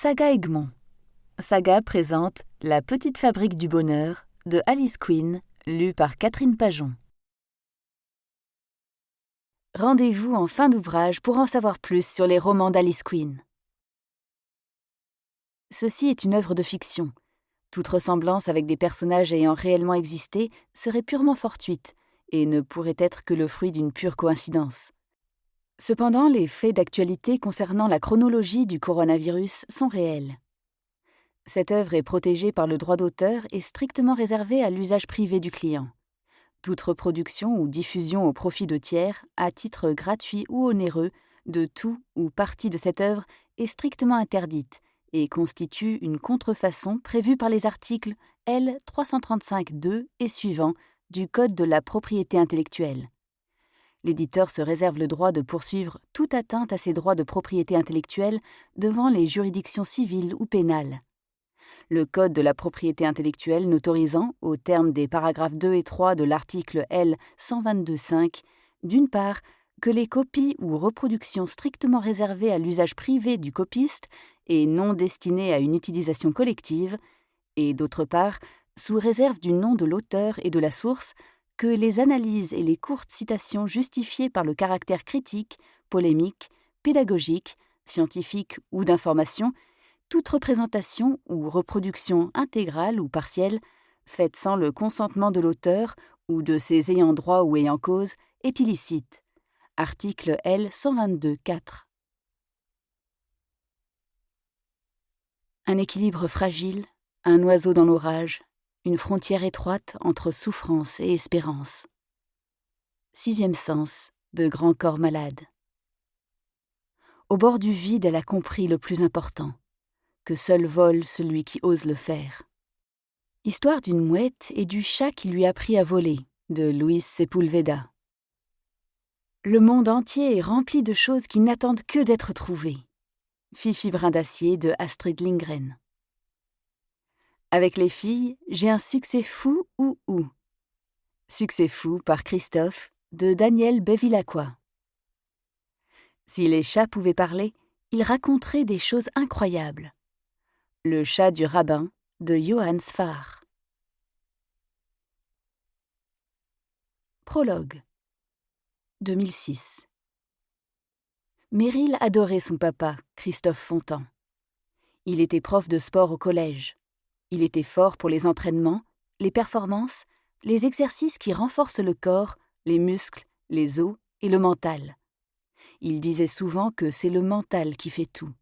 Saga Egmont. Saga présente La petite fabrique du bonheur de Alice Quinn, lu par Catherine Pajon. Rendez-vous en fin d'ouvrage pour en savoir plus sur les romans d'Alice Quinn. Ceci est une œuvre de fiction. Toute ressemblance avec des personnages ayant réellement existé serait purement fortuite et ne pourrait être que le fruit d'une pure coïncidence. Cependant, les faits d'actualité concernant la chronologie du coronavirus sont réels. Cette œuvre est protégée par le droit d'auteur et strictement réservée à l'usage privé du client. Toute reproduction ou diffusion au profit de tiers, à titre gratuit ou onéreux, de tout ou partie de cette œuvre est strictement interdite et constitue une contrefaçon prévue par les articles L. 335-2 et suivants du Code de la propriété intellectuelle. L'éditeur se réserve le droit de poursuivre toute atteinte à ses droits de propriété intellectuelle devant les juridictions civiles ou pénales. Le Code de la propriété intellectuelle n'autorisant, au terme des paragraphes 2 et 3 de l'article L. 122.5, d'une part, que les copies ou reproductions strictement réservées à l'usage privé du copiste et non destinées à une utilisation collective, et d'autre part, sous réserve du nom de l'auteur et de la source, que les analyses et les courtes citations justifiées par le caractère critique, polémique, pédagogique, scientifique ou d'information, toute représentation ou reproduction intégrale ou partielle, faite sans le consentement de l'auteur ou de ses ayants droit ou ayants cause, est illicite. Article L. 122.4. Un équilibre fragile, un oiseau dans l'orage, une frontière étroite entre souffrance et espérance. Sixième sens de Grand corps malade. Au bord du vide, elle a compris le plus important, que seul vole celui qui ose le faire. Histoire d'une mouette et du chat qui lui apprit à voler, de Luis Sepúlveda. Le monde entier est rempli de choses qui n'attendent que d'être trouvées. Fifi Brin d'Acier de Astrid Lindgren. Avec les filles, j'ai un succès fou ou. Succès fou par Christophe de Daniel Bevilacqua. Si les chats pouvaient parler, ils raconteraient des choses incroyables. Le chat du rabbin de Johann Sfar. Prologue. 2006. Meryl adorait son papa, Christophe Fontan. Il était prof de sport au collège. Il était fort pour les entraînements, les performances, les exercices qui renforcent le corps, les muscles, les os et le mental. Il disait souvent que c'est le mental qui fait tout.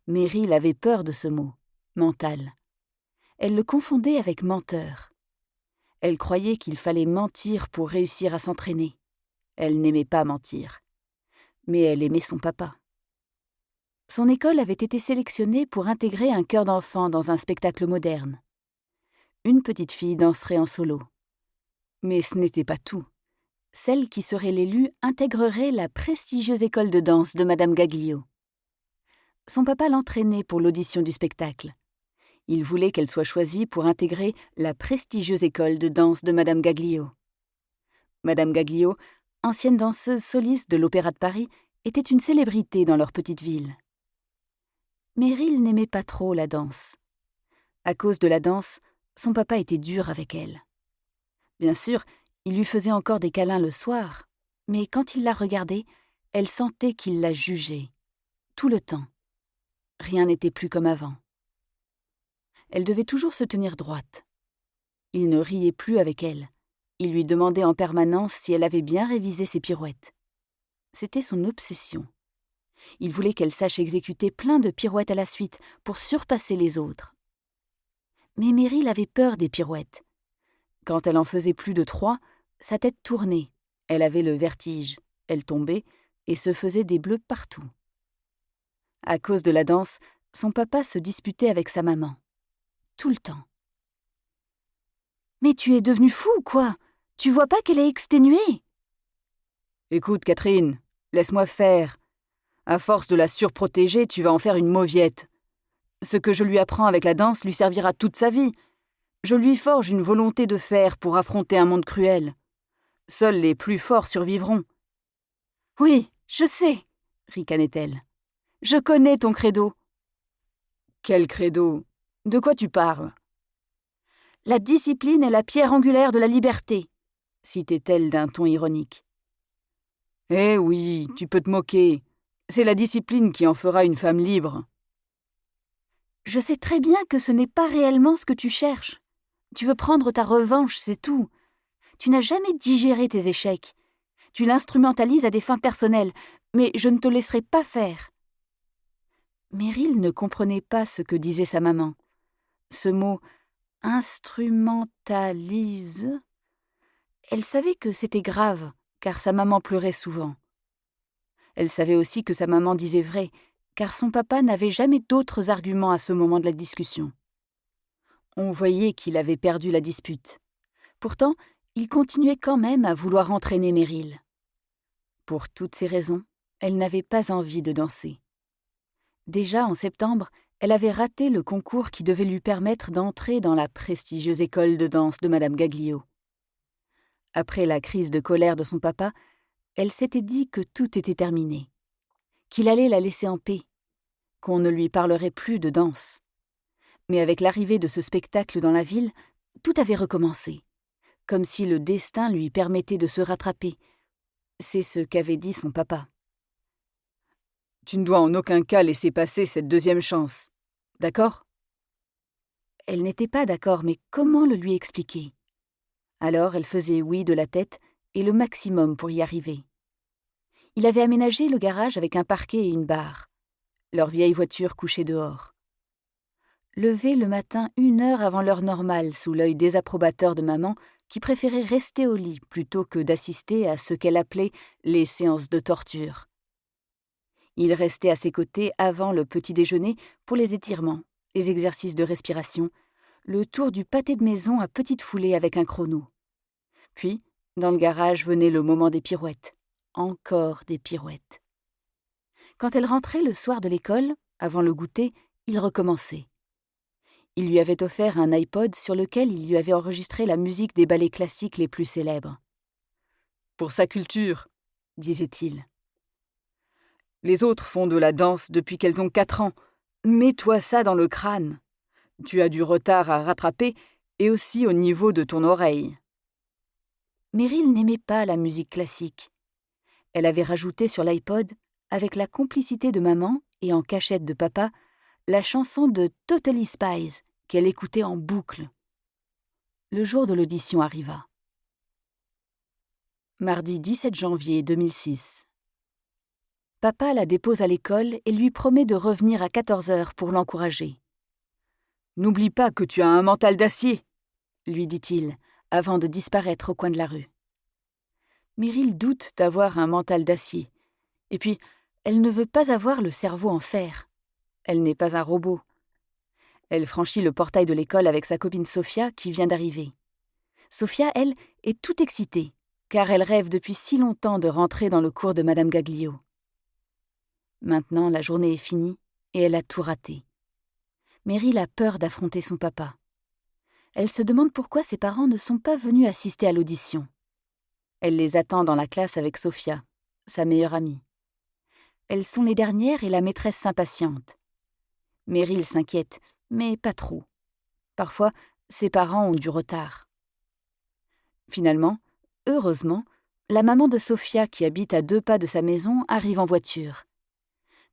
Meryl avait peur de ce mot, mental. Elle le confondait avec menteur. Elle croyait qu'il fallait mentir pour réussir à s'entraîner. Elle n'aimait pas mentir. Mais elle aimait son papa. Son école avait été sélectionnée pour intégrer un chœur d'enfants dans un spectacle moderne. Une petite fille danserait en solo. Mais ce n'était pas tout. Celle qui serait l'élue intégrerait la prestigieuse école de danse de Madame Gaglio. Son papa l'entraînait pour l'audition du spectacle. Il voulait qu'elle soit choisie pour intégrer la prestigieuse école de danse de Madame Gaglio. Madame Gaglio, ancienne danseuse soliste de l'Opéra de Paris, était une célébrité dans leur petite ville. Meryl n'aimait pas trop la danse. À cause de la danse, son papa était dur avec elle. Bien sûr, il lui faisait encore des câlins le soir, mais quand il la regardait, elle sentait qu'il la jugeait. Tout le temps. Rien n'était plus comme avant. Elle devait toujours se tenir droite. Il ne riait plus avec elle. Il lui demandait en permanence si elle avait bien révisé ses pirouettes. C'était son obsession. Il voulait qu'elle sache exécuter plein de pirouettes à la suite pour surpasser les autres. Mais Meryl avait peur des pirouettes. Quand elle en faisait plus de 3, sa tête tournait, elle avait le vertige, elle tombait et se faisait des bleus partout. À cause de la danse, son papa se disputait avec sa maman. Tout le temps. « Mais tu es devenue fou, quoi ? Tu vois pas qu'elle est exténuée ?»« Écoute, Catherine, laisse-moi faire. À force de la surprotéger, tu vas en faire une mauviette. Ce que je lui apprends avec la danse lui servira toute sa vie. Je lui forge une volonté de fer pour affronter un monde cruel. Seuls les plus forts survivront. »« Oui, je sais, ricanait-elle. Je connais ton credo. Quel credo! De quoi tu parles? La discipline est la pierre angulaire de la liberté, citait-elle d'un ton ironique. Eh oui, tu peux te moquer. C'est la discipline qui en fera une femme libre. Je sais très bien que ce n'est pas réellement ce que tu cherches. Tu veux prendre ta revanche, c'est tout. Tu n'as jamais digéré tes échecs. Tu l'instrumentalises à des fins personnelles, mais je ne te laisserai pas faire. Meryl ne comprenait pas ce que disait sa maman. Ce mot « instrumentalise », elle savait que c'était grave, car sa maman pleurait souvent. Elle savait aussi que sa maman disait vrai, car son papa n'avait jamais d'autres arguments à ce moment de la discussion. On voyait qu'il avait perdu la dispute. Pourtant, il continuait quand même à vouloir entraîner Meryl. Pour toutes ces raisons, elle n'avait pas envie de danser. Déjà en septembre, elle avait raté le concours qui devait lui permettre d'entrer dans la prestigieuse école de danse de Madame Gaglio. Après la crise de colère de son papa, elle s'était dit que tout était terminé, qu'il allait la laisser en paix, qu'on ne lui parlerait plus de danse. Mais avec l'arrivée de ce spectacle dans la ville, tout avait recommencé, comme si le destin lui permettait de se rattraper. C'est ce qu'avait dit son papa. Tu ne dois en aucun cas laisser passer cette deuxième chance. D'accord? Elle n'était pas d'accord, mais comment le lui expliquer? Alors elle faisait oui de la tête et le maximum pour y arriver. Il avait aménagé le garage avec un parquet et une barre. Leur vieille voiture couchait dehors. Levé le matin 1 heure avant l'heure normale sous l'œil désapprobateur de maman, qui préférait rester au lit plutôt que d'assister à ce qu'elle appelait les séances de torture. Il restait à ses côtés avant le petit déjeuner pour les étirements, les exercices de respiration, le tour du pâté de maison à petite foulée avec un chrono. Puis, dans le garage venait le moment des pirouettes. Encore des pirouettes. Quand elle rentrait le soir de l'école, avant le goûter, il recommençait. Il lui avait offert un iPod sur lequel il lui avait enregistré la musique des ballets classiques les plus célèbres. « Pour sa culture », disait-il. « Les autres font de la danse depuis qu'elles ont 4 ans. Mets-toi ça dans le crâne. Tu as du retard à rattraper et aussi au niveau de ton oreille. » Meryl n'aimait pas la musique classique. Elle avait rajouté sur l'iPod, avec la complicité de maman et en cachette de papa, la chanson de Totally Spies qu'elle écoutait en boucle. Le jour de l'audition arriva. Mardi 17 janvier 2006. Papa la dépose à l'école et lui promet de revenir à 14h pour l'encourager. « N'oublie pas que tu as un mental d'acier, » lui dit-il, avant de disparaître au coin de la rue. Meryl doute d'avoir un mental d'acier. Et puis, elle ne veut pas avoir le cerveau en fer. Elle n'est pas un robot. Elle franchit le portail de l'école avec sa copine Sophia qui vient d'arriver. Sophia, elle, est toute excitée, car elle rêve depuis si longtemps de rentrer dans le cours de Madame Gaglio. Maintenant, la journée est finie et elle a tout raté. Meryl a peur d'affronter son papa. Elle se demande pourquoi ses parents ne sont pas venus assister à l'audition. Elle les attend dans la classe avec Sophia, sa meilleure amie. Elles sont les dernières et la maîtresse s'impatiente. Meryl s'inquiète, mais pas trop. Parfois, ses parents ont du retard. Finalement, heureusement, la maman de Sophia, qui habite à 2 pas de sa maison, arrive en voiture.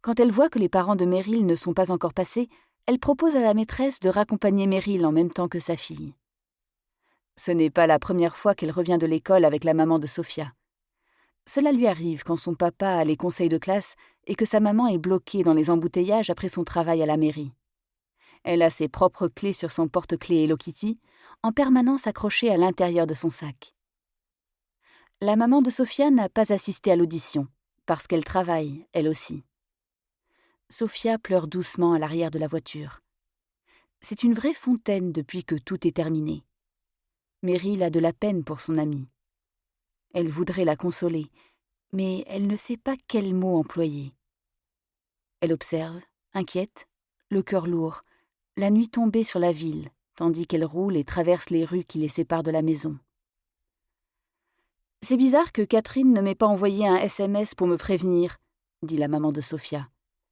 Quand elle voit que les parents de Meryl ne sont pas encore passés, elle propose à la maîtresse de raccompagner Meryl en même temps que sa fille. Ce n'est pas la première fois qu'elle revient de l'école avec la maman de Sophia. Cela lui arrive quand son papa a les conseils de classe et que sa maman est bloquée dans les embouteillages après son travail à la mairie. Elle a ses propres clés sur son porte-clés Hello Kitty, en permanence accrochées à l'intérieur de son sac. La maman de Sophia n'a pas assisté à l'audition, parce qu'elle travaille, elle aussi. Sophia pleure doucement à l'arrière de la voiture. C'est une vraie fontaine depuis que tout est terminé. Meryl a de la peine pour son amie. Elle voudrait la consoler, mais elle ne sait pas quel mot employer. Elle observe, inquiète, le cœur lourd, la nuit tombée sur la ville, tandis qu'elle roule et traverse les rues qui les séparent de la maison. « C'est bizarre que Catherine ne m'ait pas envoyé un SMS pour me prévenir, » dit la maman de Sophia.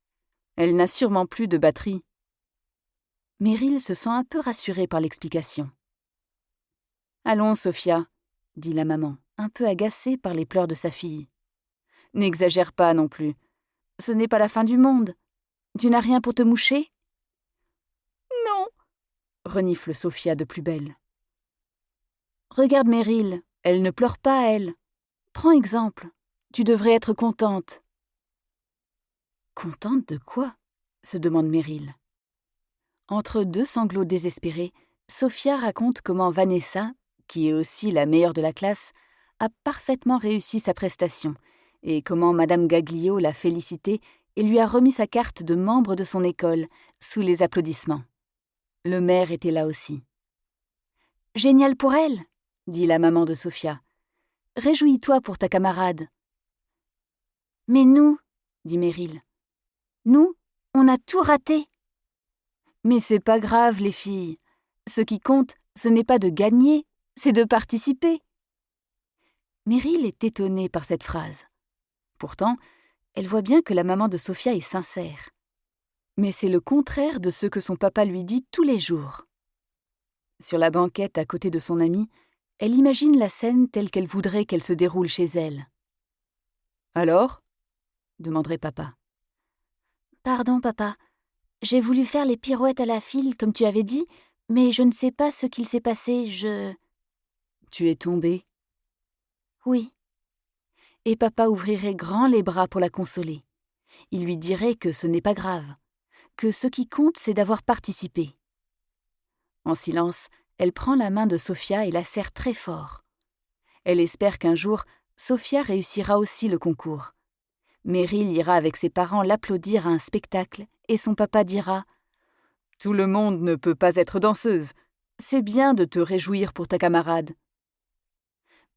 « Elle n'a sûrement plus de batterie. » Meryl se sent un peu rassurée par l'explication. « Allons, Sophia, » dit la maman, un peu agacée par les pleurs de sa fille. « N'exagère pas non plus. Ce n'est pas la fin du monde. Tu n'as rien pour te moucher ?»« Non !» renifle Sophia de plus belle. « Regarde Meryl, elle ne pleure pas, elle. Prends exemple. Tu devrais être contente. » « Contente de quoi ?» se demande Meryl. Entre deux sanglots désespérés, Sophia raconte comment Vanessa, qui est aussi la meilleure de la classe, a parfaitement réussi sa prestation et comment Madame Gaglio l'a félicitée et lui a remis sa carte de membre de son école sous les applaudissements. Le maire était là aussi. « Génial pour elle !» dit la maman de Sophia. « Réjouis-toi pour ta camarade. »« Mais nous, » dit Meryl, « nous, on a tout raté. » « Mais c'est pas grave, les filles. Ce qui compte, ce n'est pas de gagner, c'est de participer. » Meryl est étonnée par cette phrase. Pourtant, elle voit bien que la maman de Sophia est sincère. Mais c'est le contraire de ce que son papa lui dit tous les jours. Sur la banquette à côté de son amie, elle imagine la scène telle qu'elle voudrait qu'elle se déroule chez elle. « Alors ?» demanderait papa. « Pardon, papa. J'ai voulu faire les pirouettes à la file, comme tu avais dit, mais je ne sais pas ce qu'il s'est passé, Tu es tombée ? Oui. » Et papa ouvrirait grand les bras pour la consoler. Il lui dirait que ce n'est pas grave, que ce qui compte, c'est d'avoir participé. En silence, elle prend la main de Sophia et la serre très fort. Elle espère qu'un jour, Sophia réussira aussi le concours. Meryl ira avec ses parents l'applaudir à un spectacle et son papa dira « Tout le monde ne peut pas être danseuse. C'est bien de te réjouir pour ta camarade. »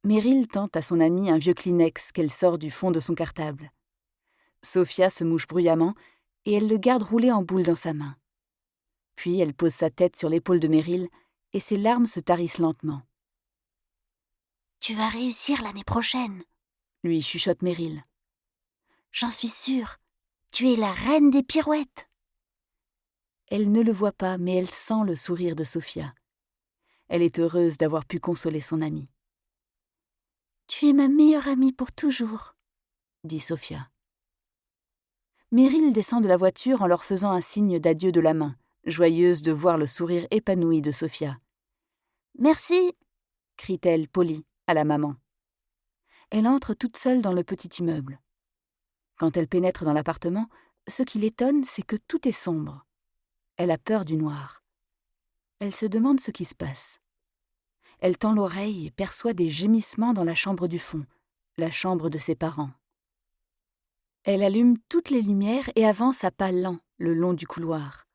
Meryl tend à son amie un vieux Kleenex qu'elle sort du fond de son cartable. Sophia se mouche bruyamment et elle le garde roulé en boule dans sa main. Puis elle pose sa tête sur l'épaule de Meryl et ses larmes se tarissent lentement. « Tu vas réussir l'année prochaine, » lui chuchote Meryl. « J'en suis sûre. Tu es la reine des pirouettes. » Elle ne le voit pas, mais elle sent le sourire de Sophia. Elle est heureuse d'avoir pu consoler son amie. « Tu es ma meilleure amie pour toujours, » dit Sophia. Meryl descend de la voiture en leur faisant un signe d'adieu de la main, joyeuse de voir le sourire épanoui de Sophia. « Merci !» crie-t-elle, polie, à la maman. Elle entre toute seule dans le petit immeuble. Quand elle pénètre dans l'appartement, ce qui l'étonne, c'est que tout est sombre. Elle a peur du noir. Elle se demande ce qui se passe. Elle tend l'oreille et perçoit des gémissements dans la chambre du fond, la chambre de ses parents. Elle allume toutes les lumières et avance à pas lents le long du couloir.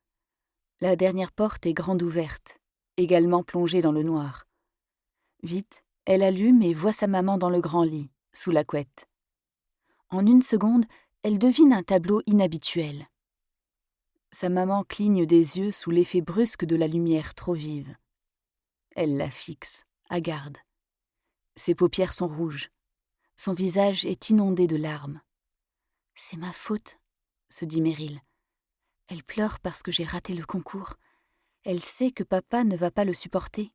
La dernière porte est grande ouverte, également plongée dans le noir. Vite, elle allume et voit sa maman dans le grand lit, sous la couette. En une seconde, elle devine un tableau inhabituel. Sa maman cligne des yeux sous l'effet brusque de la lumière trop vive. Elle la fixe, hagarde. Ses paupières sont rouges. Son visage est inondé de larmes. « C'est ma faute, » se dit Meryl. Elle pleure parce que j'ai raté le concours. Elle sait que papa ne va pas le supporter.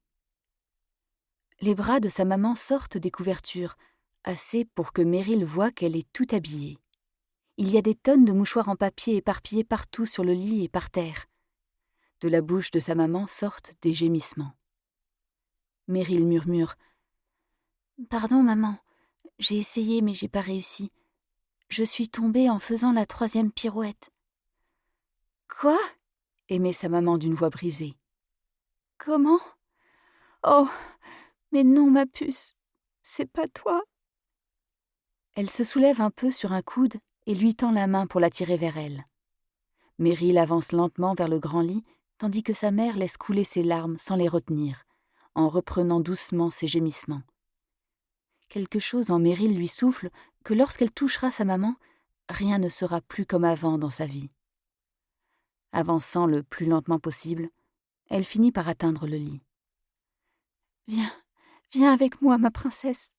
Les bras de sa maman sortent des couvertures, assez pour que Meryl voie qu'elle est tout habillée. Il y a des tonnes de mouchoirs en papier éparpillés partout sur le lit et par terre. De la bouche de sa maman sortent des gémissements. Meryl murmure « Pardon, maman, j'ai essayé mais j'ai pas réussi. Je suis tombée en faisant la 3e pirouette. »« Quoi ?» émet sa maman d'une voix brisée. « Comment ? Oh, mais non, ma puce, c'est pas toi. » Elle se soulève un peu sur un coude et lui tend la main pour l'attirer vers elle. Meryl avance lentement vers le grand lit, tandis que sa mère laisse couler ses larmes sans les retenir, en reprenant doucement ses gémissements. Quelque chose en Meryl lui souffle que lorsqu'elle touchera sa maman, rien ne sera plus comme avant dans sa vie. Avançant le plus lentement possible, elle finit par atteindre le lit. « Viens, viens avec moi, ma princesse.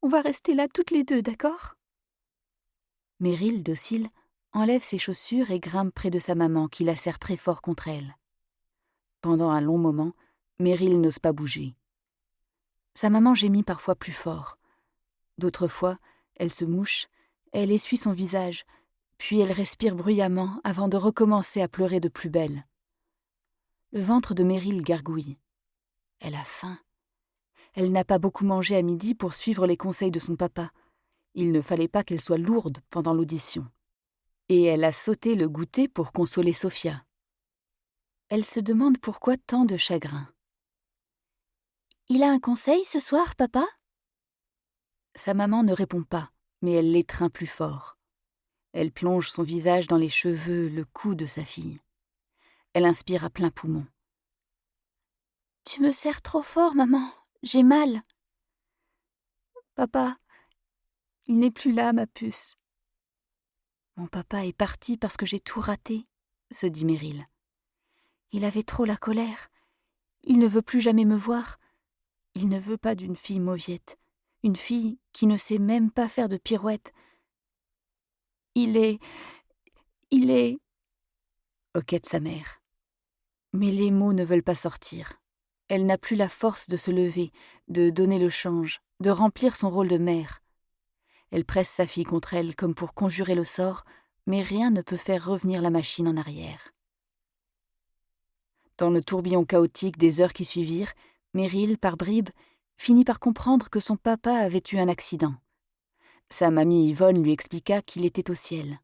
On va rester là toutes les deux, d'accord ?» Meryl, docile, enlève ses chaussures et grimpe près de sa maman qui la serre très fort contre elle. Pendant un long moment, Meryl n'ose pas bouger. Sa maman gémit parfois plus fort. D'autres fois, elle se mouche, elle essuie son visage, puis elle respire bruyamment avant de recommencer à pleurer de plus belle. Le ventre de Meryl gargouille. Elle a faim. Elle n'a pas beaucoup mangé à midi pour suivre les conseils de son papa. Il ne fallait pas qu'elle soit lourde pendant l'audition. Et elle a sauté le goûter pour consoler Sophia. Elle se demande pourquoi tant de chagrin. « Il a un conseil ce soir, papa ?» Sa maman ne répond pas, mais elle l'étreint plus fort. Elle plonge son visage dans les cheveux, le cou de sa fille. Elle inspire à plein poumon. « Tu me serres trop fort, maman. J'ai mal. »« Papa, il n'est plus là, ma puce. »« Mon papa est parti parce que j'ai tout raté, » se dit Meryl. « Il avait trop la colère. Il ne veut plus jamais me voir. Il ne veut pas d'une fille mauviette, une fille qui ne sait même pas faire de pirouette. Il est... hoquette sa mère. Mais les mots ne veulent pas sortir. Elle n'a plus la force de se lever, de donner le change, de remplir son rôle de mère. Elle presse sa fille contre elle comme pour conjurer le sort, mais rien ne peut faire revenir la machine en arrière. Dans le tourbillon chaotique des heures qui suivirent, Meryl, par bribes, finit par comprendre que son papa avait eu un accident. Sa mamie Yvonne lui expliqua qu'il était au ciel.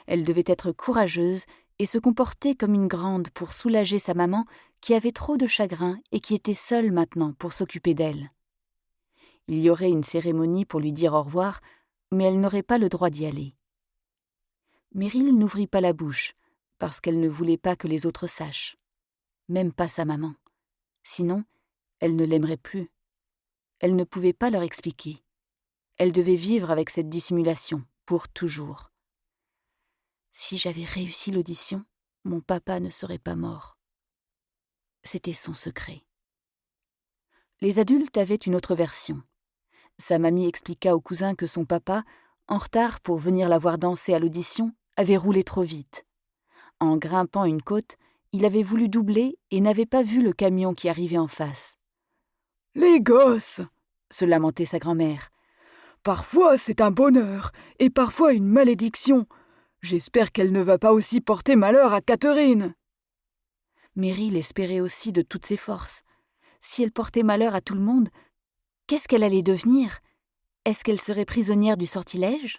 Elle devait être courageuse et se comporter comme une grande pour soulager sa maman qui avait trop de chagrin et qui était seule maintenant pour s'occuper d'elle. Il y aurait une cérémonie pour lui dire au revoir, mais elle n'aurait pas le droit d'y aller. Meryl n'ouvrit pas la bouche, parce qu'elle ne voulait pas que les autres sachent. Même pas sa maman. Sinon, elle ne l'aimerait plus. Elle ne pouvait pas leur expliquer. Elle devait vivre avec cette dissimulation, pour toujours. Si j'avais réussi l'audition, mon papa ne serait pas mort. C'était son secret. Les adultes avaient une autre version. Sa mamie expliqua au cousin que son papa, en retard pour venir la voir danser à l'audition, avait roulé trop vite. En grimpant une côte, il avait voulu doubler et n'avait pas vu le camion qui arrivait en face. « Les gosses !» se lamentait sa grand-mère. « Parfois c'est un bonheur et parfois une malédiction. J'espère qu'elle ne va pas aussi porter malheur à Catherine. » Meryl espérait aussi de toutes ses forces. Si elle portait malheur à tout le monde, qu'est-ce qu'elle allait devenir? Est-ce qu'elle serait prisonnière du sortilège?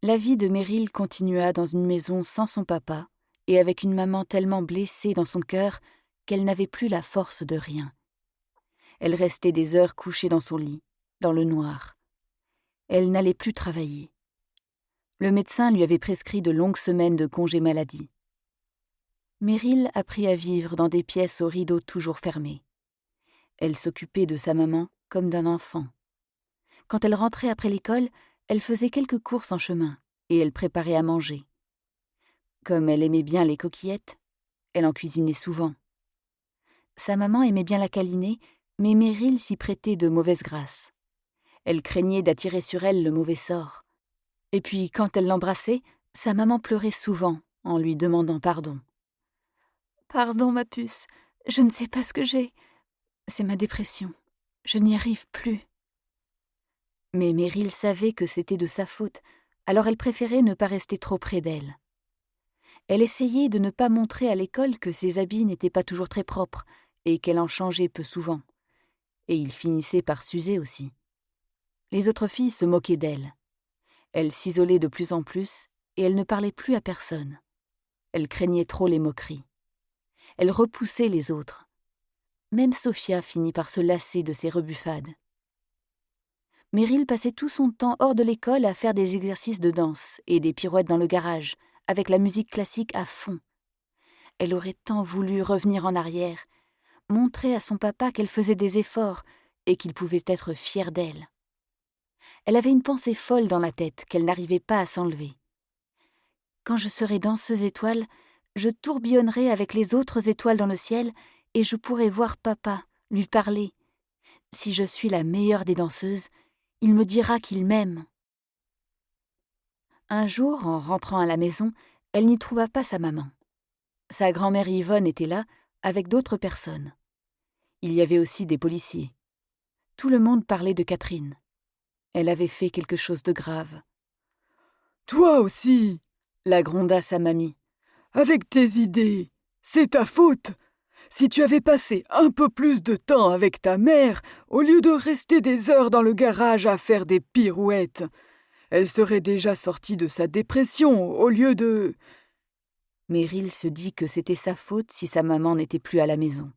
La vie de Meryl continua dans une maison sans son papa et avec une maman tellement blessée dans son cœur qu'elle n'avait plus la force de rien. Elle restait des heures couchée dans son lit, dans le noir. Elle n'allait plus travailler. Le médecin lui avait prescrit de longues semaines de congé maladie. Meryl apprit à vivre dans des pièces aux rideaux toujours fermés. Elle s'occupait de sa maman comme d'un enfant. Quand elle rentrait après l'école, elle faisait quelques courses en chemin et elle préparait à manger. Comme elle aimait bien les coquillettes, elle en cuisinait souvent. Sa maman aimait bien la câliner, mais Meryl s'y prêtait de mauvaise grâce. Elle craignait d'attirer sur elle le mauvais sort. Et puis, quand elle l'embrassait, sa maman pleurait souvent en lui demandant pardon. « Pardon, ma puce, je ne sais pas ce que j'ai. C'est ma dépression. Je n'y arrive plus. » Mais Meryl savait que c'était de sa faute, alors elle préférait ne pas rester trop près d'elle. Elle essayait de ne pas montrer à l'école que ses habits n'étaient pas toujours très propres et qu'elle en changeait peu souvent. Et ils finissaient par s'user aussi. Les autres filles se moquaient d'elle. Elle s'isolait de plus en plus et elle ne parlait plus à personne. Elle craignait trop les moqueries. Elle repoussait les autres. Même Sophia finit par se lasser de ses rebuffades. Meryl passait tout son temps hors de l'école à faire des exercices de danse et des pirouettes dans le garage, avec la musique classique à fond. Elle aurait tant voulu revenir en arrière, montrer à son papa qu'elle faisait des efforts et qu'il pouvait être fier d'elle. Elle avait une pensée folle dans la tête qu'elle n'arrivait pas à s'enlever. Quand je serai danseuse étoile, je tourbillonnerai avec les autres étoiles dans le ciel et je pourrai voir papa, lui parler. Si je suis la meilleure des danseuses, il me dira qu'il m'aime. Un jour, en rentrant à la maison, elle n'y trouva pas sa maman. Sa grand-mère Yvonne était là, avec d'autres personnes. Il y avait aussi des policiers. Tout le monde parlait de Catherine. Elle avait fait quelque chose de grave. « Toi aussi !» la gronda sa mamie. « Avec tes idées, c'est ta faute. Si tu avais passé un peu plus de temps avec ta mère, au lieu de rester des heures dans le garage à faire des pirouettes, elle serait déjà sortie de sa dépression au lieu de... » Meryl se dit que c'était sa faute si sa maman n'était plus à la maison.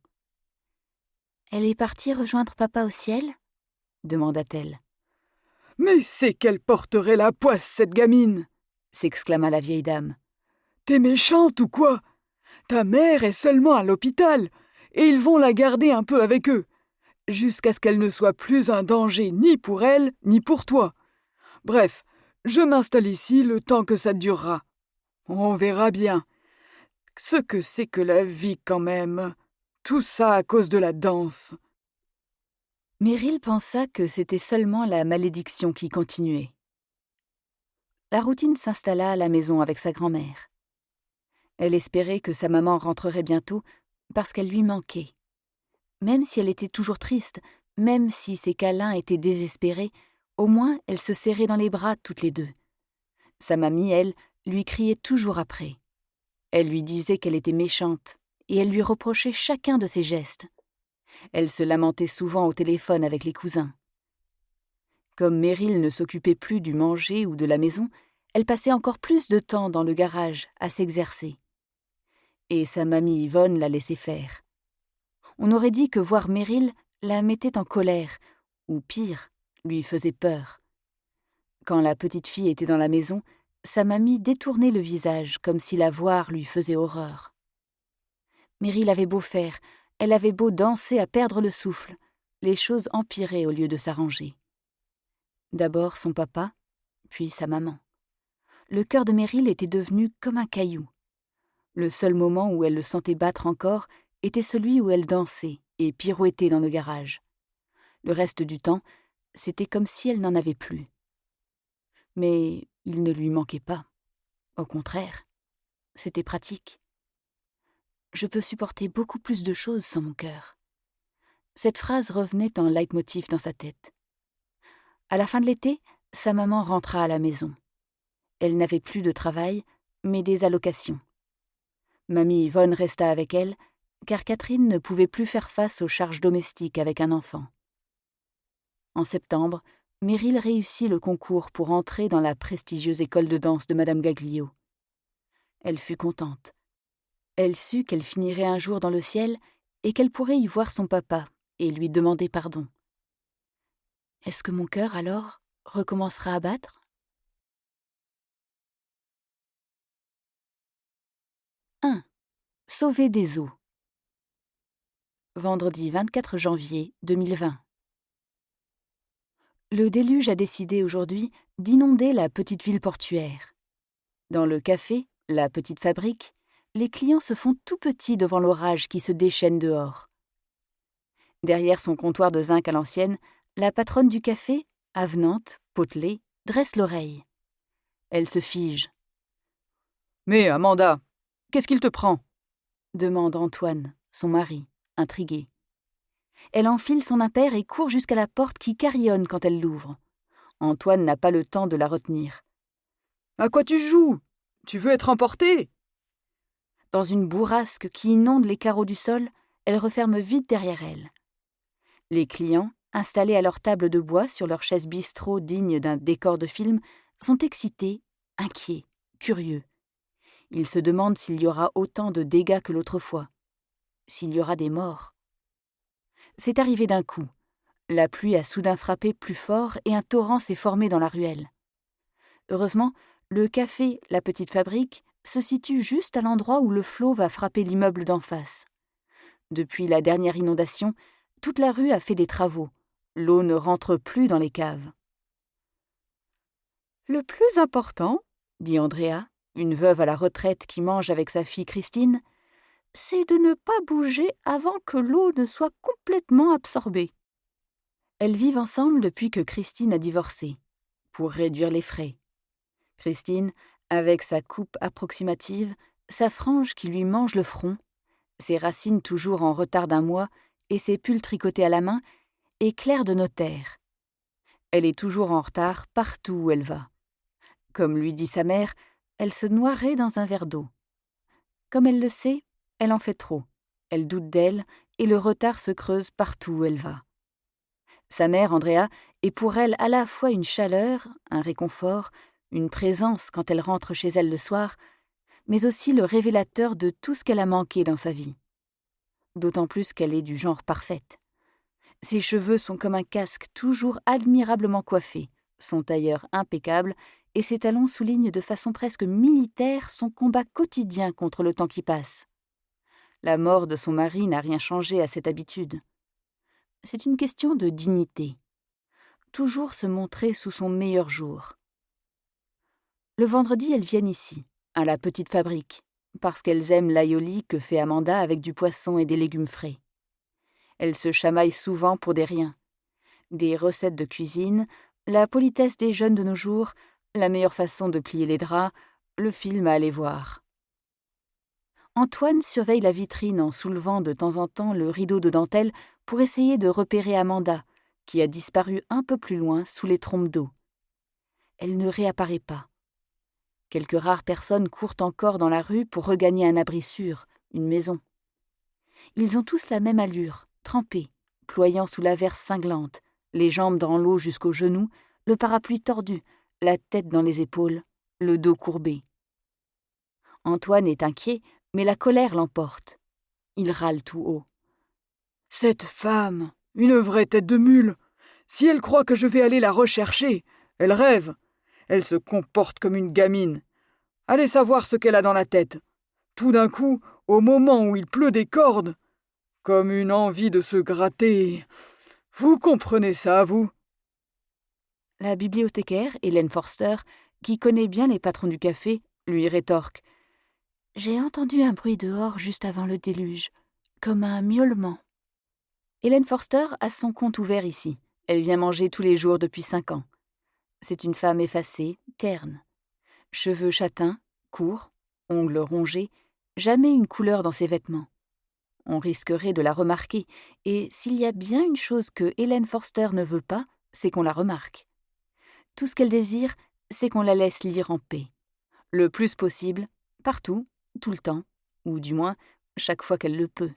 « Elle est partie rejoindre papa au ciel ?» demanda-t-elle. « Mais c'est qu'elle porterait la poisse, cette gamine !» s'exclama la vieille dame. « T'es méchante ou quoi ? Ta mère est seulement à l'hôpital, et ils vont la garder un peu avec eux, jusqu'à ce qu'elle ne soit plus un danger ni pour elle, ni pour toi. Bref, je m'installe ici le temps que ça durera. On verra bien. Ce que c'est que la vie quand même. Tout ça à cause de la danse. » Meryl pensa que c'était seulement la malédiction qui continuait. La routine s'installa à la maison avec sa grand-mère. Elle espérait que sa maman rentrerait bientôt parce qu'elle lui manquait. Même si elle était toujours triste, même si ses câlins étaient désespérés, au moins elle se serrait dans les bras toutes les deux. Sa mamie, elle, lui criait toujours après. Elle lui disait qu'elle était méchante et elle lui reprochait chacun de ses gestes. Elle se lamentait souvent au téléphone avec les cousins. Comme Meryl ne s'occupait plus du manger ou de la maison, elle passait encore plus de temps dans le garage à s'exercer. Et sa mamie Yvonne la laissait faire. On aurait dit que voir Meryl la mettait en colère, ou pire, lui faisait peur. Quand la petite fille était dans la maison, sa mamie détournait le visage comme si la voir lui faisait horreur. Meryl avait beau faire, elle avait beau danser à perdre le souffle, les choses empiraient au lieu de s'arranger. D'abord son papa, puis sa maman. Le cœur de Meryl était devenu comme un caillou. Le seul moment où elle le sentait battre encore était celui où elle dansait et pirouettait dans le garage. Le reste du temps, c'était comme si elle n'en avait plus. Mais il ne lui manquait pas. Au contraire, c'était pratique. Je peux supporter beaucoup plus de choses sans mon cœur. Cette phrase revenait en leitmotiv dans sa tête. À la fin de l'été, sa maman rentra à la maison. Elle n'avait plus de travail, mais des allocations. Mamie Yvonne resta avec elle, car Catherine ne pouvait plus faire face aux charges domestiques avec un enfant. En septembre, Meryl réussit le concours pour entrer dans la prestigieuse école de danse de Madame Gaglio. Elle fut contente. Elle sut qu'elle finirait un jour dans le ciel et qu'elle pourrait y voir son papa et lui demander pardon. Est-ce que mon cœur, alors, recommencera à battre ? 1. Sauver des eaux. Vendredi 24 janvier 2020. Le déluge a décidé aujourd'hui d'inonder la petite ville portuaire. Dans le café, la petite fabrique, les clients se font tout petits devant l'orage qui se déchaîne dehors. Derrière son comptoir de zinc à l'ancienne, la patronne du café, avenante, potelée, dresse l'oreille. Elle se fige. « Mais Amanda, qu'est-ce qu'il te prend ?» demande Antoine, son mari, intrigué. Elle enfile son impair et court jusqu'à la porte qui carillonne quand elle l'ouvre. Antoine n'a pas le temps de la retenir. « À quoi tu joues ? Tu veux être emportée ?» Dans une bourrasque qui inonde les carreaux du sol, elle referme vite derrière elle. Les clients, installés à leur table de bois sur leurs chaises bistrot dignes d'un décor de film, sont excités, inquiets, curieux. Ils se demandent s'il y aura autant de dégâts que l'autre fois, s'il y aura des morts. C'est arrivé d'un coup. La pluie a soudain frappé plus fort et un torrent s'est formé dans la ruelle. Heureusement, le café La Petite Fabrique se situe juste à l'endroit où le flot va frapper l'immeuble d'en face. Depuis la dernière inondation, toute la rue a fait des travaux. L'eau ne rentre plus dans les caves. « Le plus important, » dit Andrea, une veuve à la retraite qui mange avec sa fille Christine, « c'est de ne pas bouger avant que l'eau ne soit complètement absorbée. » Elles vivent ensemble depuis que Christine a divorcé, pour réduire les frais. Christine, avec sa coupe approximative, sa frange qui lui mange le front, ses racines toujours en retard d'un mois et ses pulls tricotés à la main, est Claire de notaire. Elle est toujours en retard partout où elle va. Comme lui dit sa mère, elle se noierait dans un verre d'eau. Comme elle le sait, elle en fait trop. Elle doute d'elle et le retard se creuse partout où elle va. Sa mère, Andrea, est pour elle à la fois une chaleur, un réconfort, une présence quand elle rentre chez elle le soir, mais aussi le révélateur de tout ce qu'elle a manqué dans sa vie. D'autant plus qu'elle est du genre parfaite. Ses cheveux sont comme un casque toujours admirablement coiffé, son tailleur impeccable, et ses talons soulignent de façon presque militaire son combat quotidien contre le temps qui passe. La mort de son mari n'a rien changé à cette habitude. C'est une question de dignité. Toujours se montrer sous son meilleur jour. Le vendredi, elles viennent ici, à la petite fabrique, parce qu'elles aiment l'aioli que fait Amanda avec du poisson et des légumes frais. Elles se chamaillent souvent pour des riens. Des recettes de cuisine, la politesse des jeunes de nos jours, la meilleure façon de plier les draps, le film à aller voir. Antoine surveille la vitrine en soulevant de temps en temps le rideau de dentelle pour essayer de repérer Amanda, qui a disparu un peu plus loin sous les trompes d'eau. Elle ne réapparaît pas. Quelques rares personnes courent encore dans la rue pour regagner un abri sûr, une maison. Ils ont tous la même allure, trempés, ployant sous l'averse cinglante, les jambes dans l'eau jusqu'aux genoux, le parapluie tordu, la tête dans les épaules, le dos courbé. Antoine est inquiet, mais la colère l'emporte. Il râle tout haut. « Cette femme, une vraie tête de mule. Si elle croit que je vais aller la rechercher, elle rêve. Elle se comporte comme une gamine. Allez savoir ce qu'elle a dans la tête. Tout d'un coup, au moment où il pleut des cordes, comme une envie de se gratter. Vous comprenez ça, vous ?» La bibliothécaire, Hélène Forster, qui connaît bien les patrons du café, lui rétorque. « J'ai entendu un bruit dehors juste avant le déluge, comme un miaulement. » Hélène Forster a son compte ouvert ici. Elle vient manger tous les jours depuis 5 ans. C'est une femme effacée, terne. Cheveux châtains, courts, ongles rongés, jamais une couleur dans ses vêtements. On risquerait de la remarquer, et s'il y a bien une chose que Hélène Forster ne veut pas, c'est qu'on la remarque. Tout ce qu'elle désire, c'est qu'on la laisse lire en paix. Le plus possible, partout, tout le temps, ou du moins, chaque fois qu'elle le peut.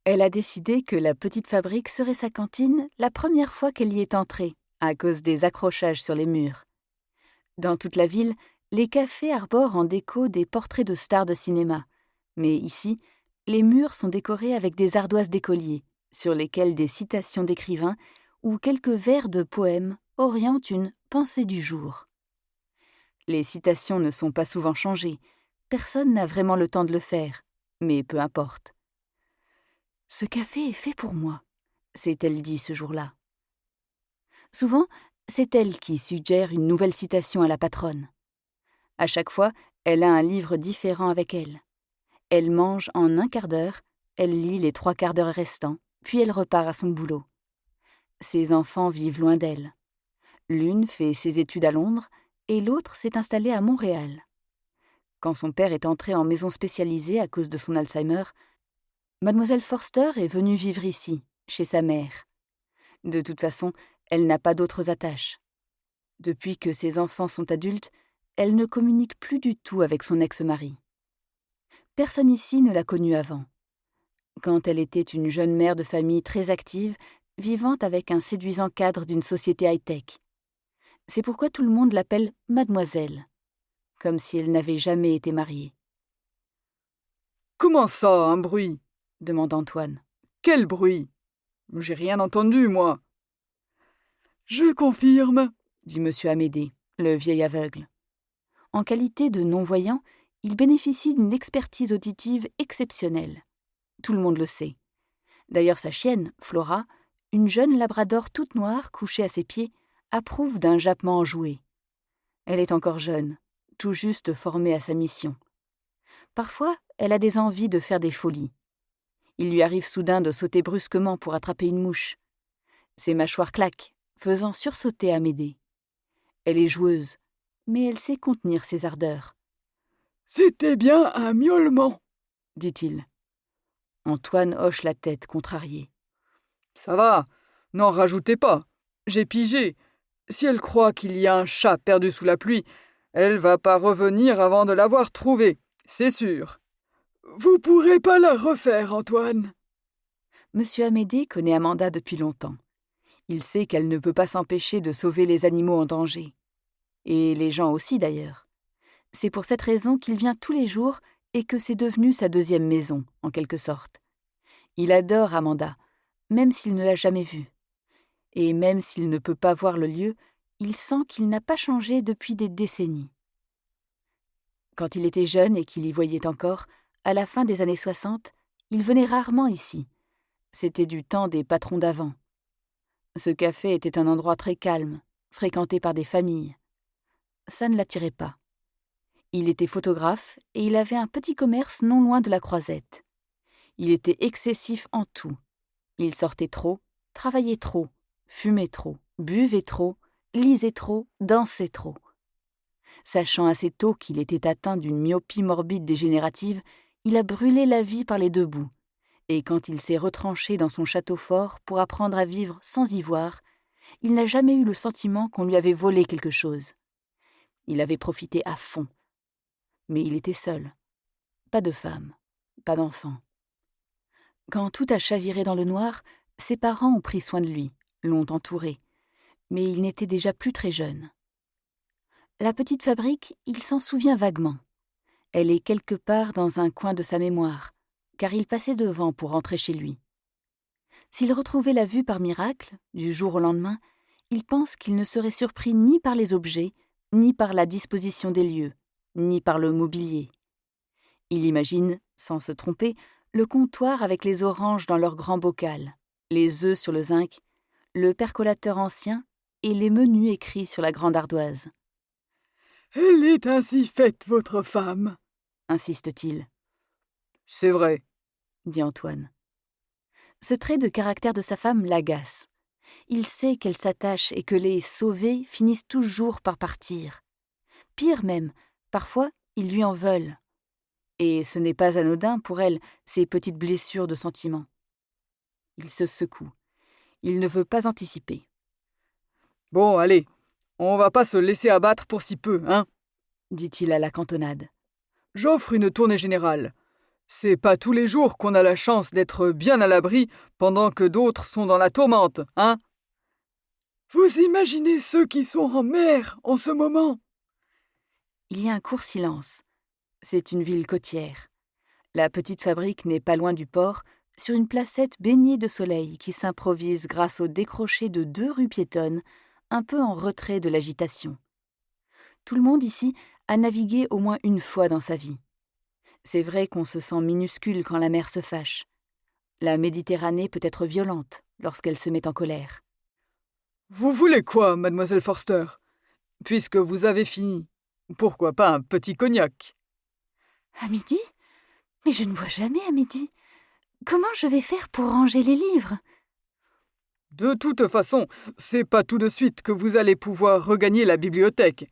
Elle a décidé que la petite fabrique serait sa cantine la première fois qu'elle y est entrée, à cause des accrochages sur les murs. Dans toute la ville, les cafés arborent en déco des portraits de stars de cinéma, mais ici, les murs sont décorés avec des ardoises d'écoliers, sur lesquelles des citations d'écrivains ou quelques vers de poèmes orientent une pensée du jour. Les citations ne sont pas souvent changées, personne n'a vraiment le temps de le faire, mais peu importe. « Ce café est fait pour moi », s'est-elle dit ce jour-là. Souvent, c'est elle qui suggère une nouvelle citation à la patronne. À chaque fois, elle a un livre différent avec elle. Elle mange en 1 quart d'heure, elle lit les 3 quarts d'heure restants, puis elle repart à son boulot. Ses enfants vivent loin d'elle. L'une fait ses études à Londres et l'autre s'est installée à Montréal. Quand son père est entré en maison spécialisée à cause de son Alzheimer, Mademoiselle Forster est venue vivre ici, chez sa mère. De toute façon, elle n'a pas d'autres attaches. Depuis que ses enfants sont adultes, elle ne communique plus du tout avec son ex-mari. Personne ici ne l'a connue avant. Quand elle était une jeune mère de famille très active, vivant avec un séduisant cadre d'une société high-tech. C'est pourquoi tout le monde l'appelle Mademoiselle, comme si elle n'avait jamais été mariée. « Comment ça, un bruit ?» demande Antoine. « Quel bruit ? J'ai rien entendu, moi. »« Je confirme, » dit M. Amédée, le vieil aveugle. En qualité de non-voyant, il bénéficie d'une expertise auditive exceptionnelle. Tout le monde le sait. D'ailleurs, sa chienne, Flora, une jeune labrador toute noire couchée à ses pieds, approuve d'un jappement enjoué. Elle est encore jeune, tout juste formée à sa mission. Parfois, elle a des envies de faire des folies. Il lui arrive soudain de sauter brusquement pour attraper une mouche. Ses mâchoires claquent, faisant sursauter Amédée. Elle est joueuse, mais elle sait contenir ses ardeurs. C'était bien un miaulement, dit-il. Antoine hoche la tête, contrarié. Ça va, n'en rajoutez pas. J'ai pigé. Si elle croit qu'il y a un chat perdu sous la pluie, elle va pas revenir avant de l'avoir trouvé, c'est sûr. Vous pourrez pas la refaire, Antoine. Monsieur Amédée connaît Amanda depuis longtemps. Il sait qu'elle ne peut pas s'empêcher de sauver les animaux en danger. Et les gens aussi, d'ailleurs. C'est pour cette raison qu'il vient tous les jours et que c'est devenu sa deuxième maison, en quelque sorte. Il adore Amanda, même s'il ne l'a jamais vue. Et même s'il ne peut pas voir le lieu, il sent qu'il n'a pas changé depuis des décennies. Quand il était jeune et qu'il y voyait encore, à la fin des années 60, il venait rarement ici. C'était du temps des patrons d'avant. Ce café était un endroit très calme, fréquenté par des familles. Ça ne l'attirait pas. Il était photographe et il avait un petit commerce non loin de la Croisette. Il était excessif en tout. Il sortait trop, travaillait trop, fumait trop, buvait trop, lisait trop, dansait trop. Sachant assez tôt qu'il était atteint d'une myopie morbide dégénérative, il a brûlé la vie par les deux bouts. Et quand il s'est retranché dans son château fort pour apprendre à vivre sans y voir, il n'a jamais eu le sentiment qu'on lui avait volé quelque chose. Il avait profité à fond. Mais il était seul. Pas de femme, pas d'enfant. Quand tout a chaviré dans le noir, ses parents ont pris soin de lui, l'ont entouré. Mais il n'était déjà plus très jeune. La petite fabrique, il s'en souvient vaguement. Elle est quelque part dans un coin de sa mémoire, car il passait devant pour rentrer chez lui. S'il retrouvait la vue par miracle, du jour au lendemain, il pense qu'il ne serait surpris ni par les objets, ni par la disposition des lieux, ni par le mobilier. Il imagine, sans se tromper, le comptoir avec les oranges dans leur grand bocal, les œufs sur le zinc, le percolateur ancien et les menus écrits sur la grande ardoise. « Elle est ainsi faite, votre femme !» insiste-t-il. « C'est vrai, » dit Antoine. Ce trait de caractère de sa femme l'agace. Il sait qu'elle s'attache et que les sauvés finissent toujours par partir. Pire même, parfois, ils lui en veulent. Et ce n'est pas anodin pour elle, ces petites blessures de sentiment. Il se secoue. Il ne veut pas anticiper. « Bon, allez, on va pas se laisser abattre pour si peu, hein ?» dit-il à la cantonade. « J'offre une tournée générale. C'est pas tous les jours qu'on a la chance d'être bien à l'abri pendant que d'autres sont dans la tourmente, hein ?» Vous imaginez ceux qui sont en mer en ce moment ? Il y a un court silence. C'est une ville côtière. La petite fabrique n'est pas loin du port, sur une placette baignée de soleil qui s'improvise grâce au décroché de 2 rues piétonnes, un peu en retrait de l'agitation. Tout le monde ici a navigué au moins une fois dans sa vie. C'est vrai qu'on se sent minuscule quand la mer se fâche. La Méditerranée peut être violente lorsqu'elle se met en colère. « Vous voulez quoi, mademoiselle Forster ? Puisque vous avez fini, pourquoi pas un petit cognac ?» « À midi ? Mais je ne bois jamais à midi. Comment je vais faire pour ranger les livres ? » « De toute façon, c'est pas tout de suite que vous allez pouvoir regagner la bibliothèque.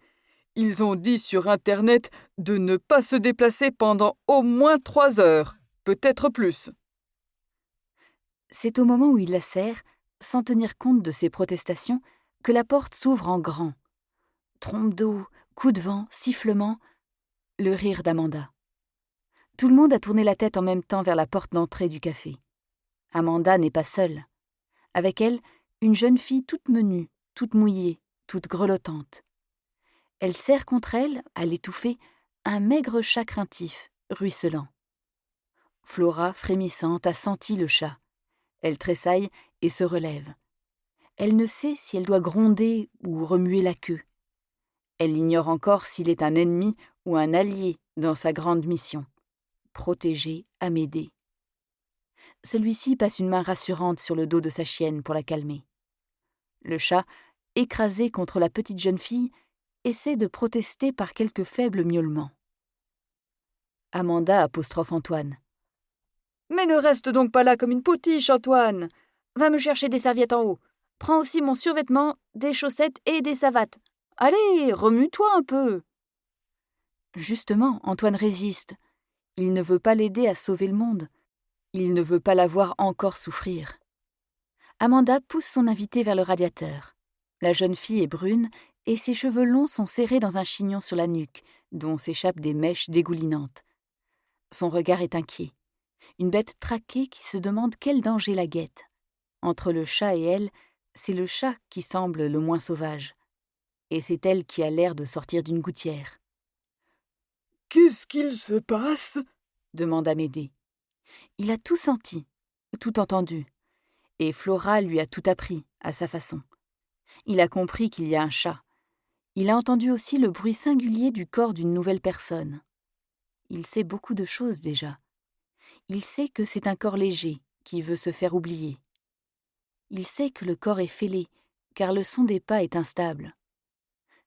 Ils ont dit sur Internet de ne pas se déplacer pendant au moins 3 heures, peut-être plus. » C'est au moment où il la serre, sans tenir compte de ses protestations, que la porte s'ouvre en grand. Trompe d'eau, coup de vent, sifflement, le rire d'Amanda. Tout le monde a tourné la tête en même temps vers la porte d'entrée du café. Amanda n'est pas seule. Avec elle, une jeune fille toute menue, toute mouillée, toute grelottante. Elle serre contre elle, à l'étouffer, un maigre chat craintif, ruisselant. Flora, frémissante, a senti le chat. Elle tressaille et se relève. Elle ne sait si elle doit gronder ou remuer la queue. Elle ignore encore s'il est un ennemi ou un allié dans sa grande mission. Protéger Amédée. Celui-ci passe une main rassurante sur le dos de sa chienne pour la calmer. Le chat, écrasé contre la petite jeune fille, essaie de protester par quelques faibles miaulements. Amanda apostrophe Antoine. « Mais ne reste donc pas là comme une potiche, Antoine. Va me chercher des serviettes en haut. Prends aussi mon survêtement, des chaussettes et des savates. Allez, remue-toi un peu. » Justement, Antoine résiste. Il ne veut pas l'aider à sauver le monde. Il ne veut pas la voir encore souffrir. Amanda pousse son invité vers le radiateur. La jeune fille est brune et ses cheveux longs sont serrés dans un chignon sur la nuque, dont s'échappent des mèches dégoulinantes. Son regard est inquiet. Une bête traquée qui se demande quel danger la guette. Entre le chat et elle, c'est le chat qui semble le moins sauvage. Et c'est elle qui a l'air de sortir d'une gouttière. « Qu'est-ce qu'il se passe ?» demande Amédée. Il a tout senti, tout entendu. Et Flora lui a tout appris, à sa façon. Il a compris qu'il y a un chat. Il a entendu aussi le bruit singulier du corps d'une nouvelle personne. Il sait beaucoup de choses déjà. Il sait que c'est un corps léger qui veut se faire oublier. Il sait que le corps est fêlé, car le son des pas est instable.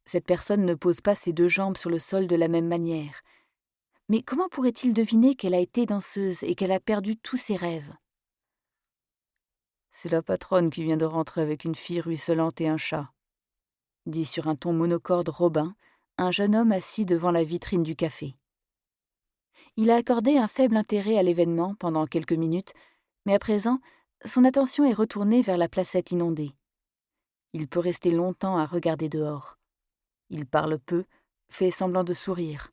Cette personne ne pose pas ses deux jambes sur le sol de la même manière. Mais comment pourrait-il deviner qu'elle a été danseuse et qu'elle a perdu tous ses rêves ? C'est la patronne qui vient de rentrer avec une fille ruisselante et un chat, dit sur un ton monocorde Robin, un jeune homme assis devant la vitrine du café. Il a accordé un faible intérêt à l'événement pendant quelques minutes, mais à présent, son attention est retournée vers la placette inondée. Il peut rester longtemps à regarder dehors. Il parle peu, fait semblant de sourire.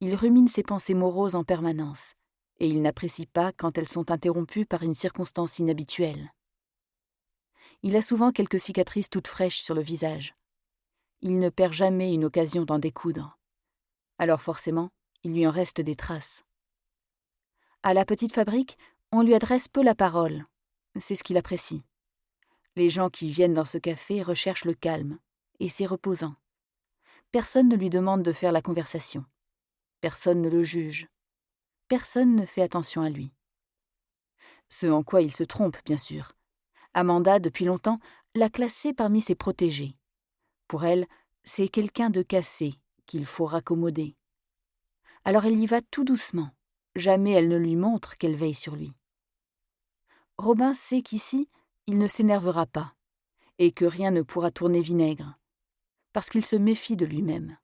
Il rumine ses pensées moroses en permanence, et il n'apprécie pas quand elles sont interrompues par une circonstance inhabituelle. Il a souvent quelques cicatrices toutes fraîches sur le visage. Il ne perd jamais une occasion d'en découdre. Alors forcément, il lui en reste des traces. À la petite fabrique, on lui adresse peu la parole. C'est ce qu'il apprécie. Les gens qui viennent dans ce café recherchent le calme, et c'est reposant. Personne ne lui demande de faire la conversation. Personne ne le juge. Personne ne fait attention à lui. Ce en quoi il se trompe, bien sûr. Amanda, depuis longtemps, l'a classé parmi ses protégés. Pour elle, c'est quelqu'un de cassé qu'il faut raccommoder. Alors elle y va tout doucement. Jamais elle ne lui montre qu'elle veille sur lui. Robin sait qu'ici, il ne s'énervera pas, et que rien ne pourra tourner vinaigre, parce qu'il se méfie de lui-même.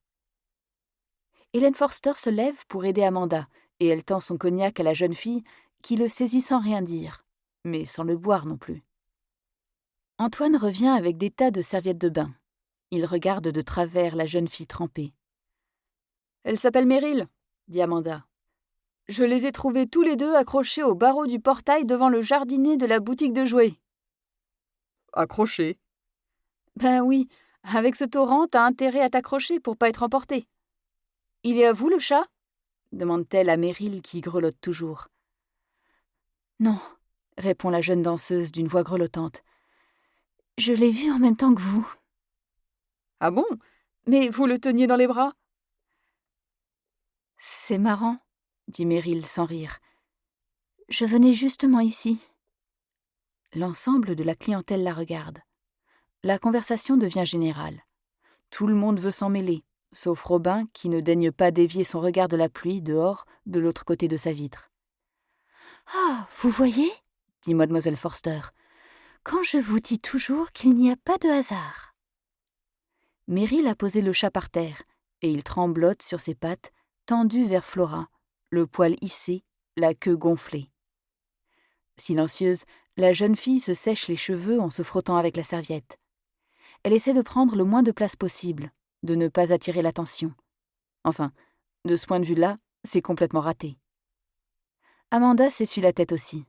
Hélène Forster se lève pour aider Amanda, et elle tend son cognac à la jeune fille, qui le saisit sans rien dire, mais sans le boire non plus. Antoine revient avec des tas de serviettes de bain. Il regarde de travers la jeune fille trempée. « Elle s'appelle Meryl, » dit Amanda. « Je les ai trouvés tous les deux accrochés au barreau du portail devant le jardinet de la boutique de jouets. »« Accrochés ?»« Ben oui, avec ce torrent, t'as intérêt à t'accrocher pour pas être emporté. »« Il est à vous, le chat ?» demande-t-elle à Meryl qui grelotte toujours. « Non, » répond la jeune danseuse d'une voix grelottante. « Je l'ai vu en même temps que vous. »« Ah bon ? Mais vous le teniez dans les bras ?»« C'est marrant, » dit Meryl sans rire. « Je venais justement ici. » L'ensemble de la clientèle la regarde. La conversation devient générale. Tout le monde veut s'en mêler, sauf Robin qui ne daigne pas dévier son regard de la pluie dehors, de l'autre côté de sa vitre. « Ah, vous voyez ?» dit mademoiselle Forster. « Quand je vous dis toujours qu'il n'y a pas de hasard. » Meryl a posé le chat par terre, et il tremblote sur ses pattes, tendues vers Flora, le poil hissé, la queue gonflée. Silencieuse, la jeune fille se sèche les cheveux en se frottant avec la serviette. Elle essaie de prendre le moins de place possible, de ne pas attirer l'attention. Enfin, de ce point de vue-là, c'est complètement raté. Amanda s'essuie la tête aussi.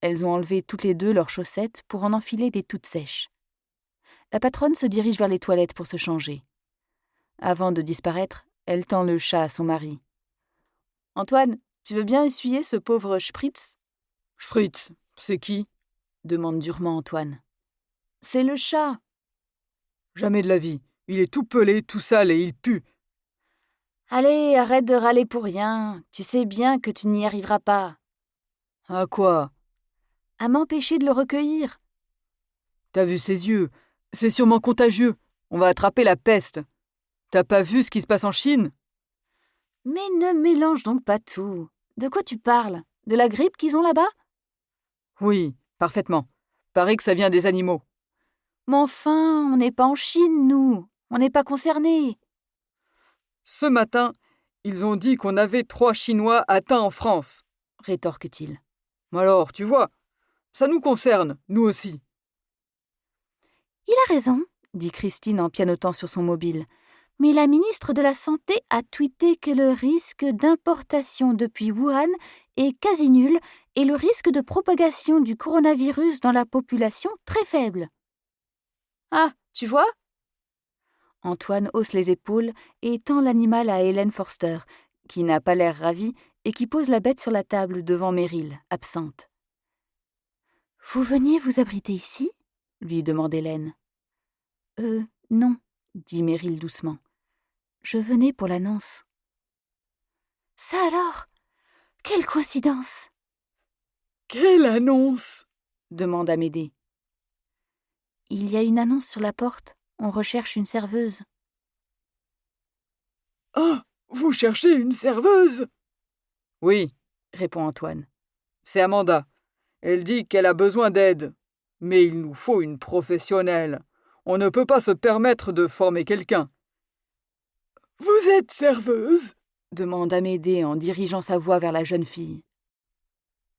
Elles ont enlevé toutes les deux leurs chaussettes pour en enfiler des toutes sèches. La patronne se dirige vers les toilettes pour se changer. Avant de disparaître, elle tend le chat à son mari. « Antoine, tu veux bien essuyer ce pauvre Spritz ?»« Spritz, c'est qui ?» demande durement Antoine. « C'est le chat. »« Jamais de la vie. Il est tout pelé, tout sale et il pue. »« Allez, arrête de râler pour rien. Tu sais bien que tu n'y arriveras pas. »« À quoi ? » ?»« À m'empêcher de le recueillir. »« T'as vu ses yeux ? C'est sûrement contagieux. On va attraper la peste. T'as pas vu ce qui se passe en Chine ? » ?»« Mais ne mélange donc pas tout. De quoi tu parles ? De la grippe qu'ils ont là-bas ? » ?»« Oui, parfaitement. Paraît que ça vient des animaux. »« Mais enfin, on n'est pas en Chine, nous. On n'est pas concernés. » « Ce matin, Ils ont dit qu'on avait 3 Chinois atteints en France, rétorque-t-il. Alors, tu vois, ça nous concerne, nous aussi. Il a raison, dit Christine en pianotant sur son mobile. Mais la ministre de la Santé a tweeté que le risque d'importation depuis Wuhan est quasi nul et le risque de propagation du coronavirus dans la population très faible. Ah, tu vois ? Antoine hausse les épaules et tend l'animal à Hélène Forster, qui n'a pas l'air ravie et qui pose la bête sur la table devant Meryl, absente. « Vous veniez vous abriter ici ?» lui demande Hélène. « Non, » dit Meryl doucement. « Je venais pour l'annonce. »« Ça alors ? Quelle coïncidence !»« Quelle annonce ?» demande Amédée. « Il y a une annonce sur la porte. On recherche une serveuse. »« Ah, vous cherchez une serveuse ?»« Oui, » répond Antoine. « C'est Amanda. Elle dit qu'elle a besoin d'aide. Mais il nous faut une professionnelle. On ne peut pas se permettre de former quelqu'un. »« Vous êtes serveuse ?» demande Amédée en dirigeant sa voix vers la jeune fille.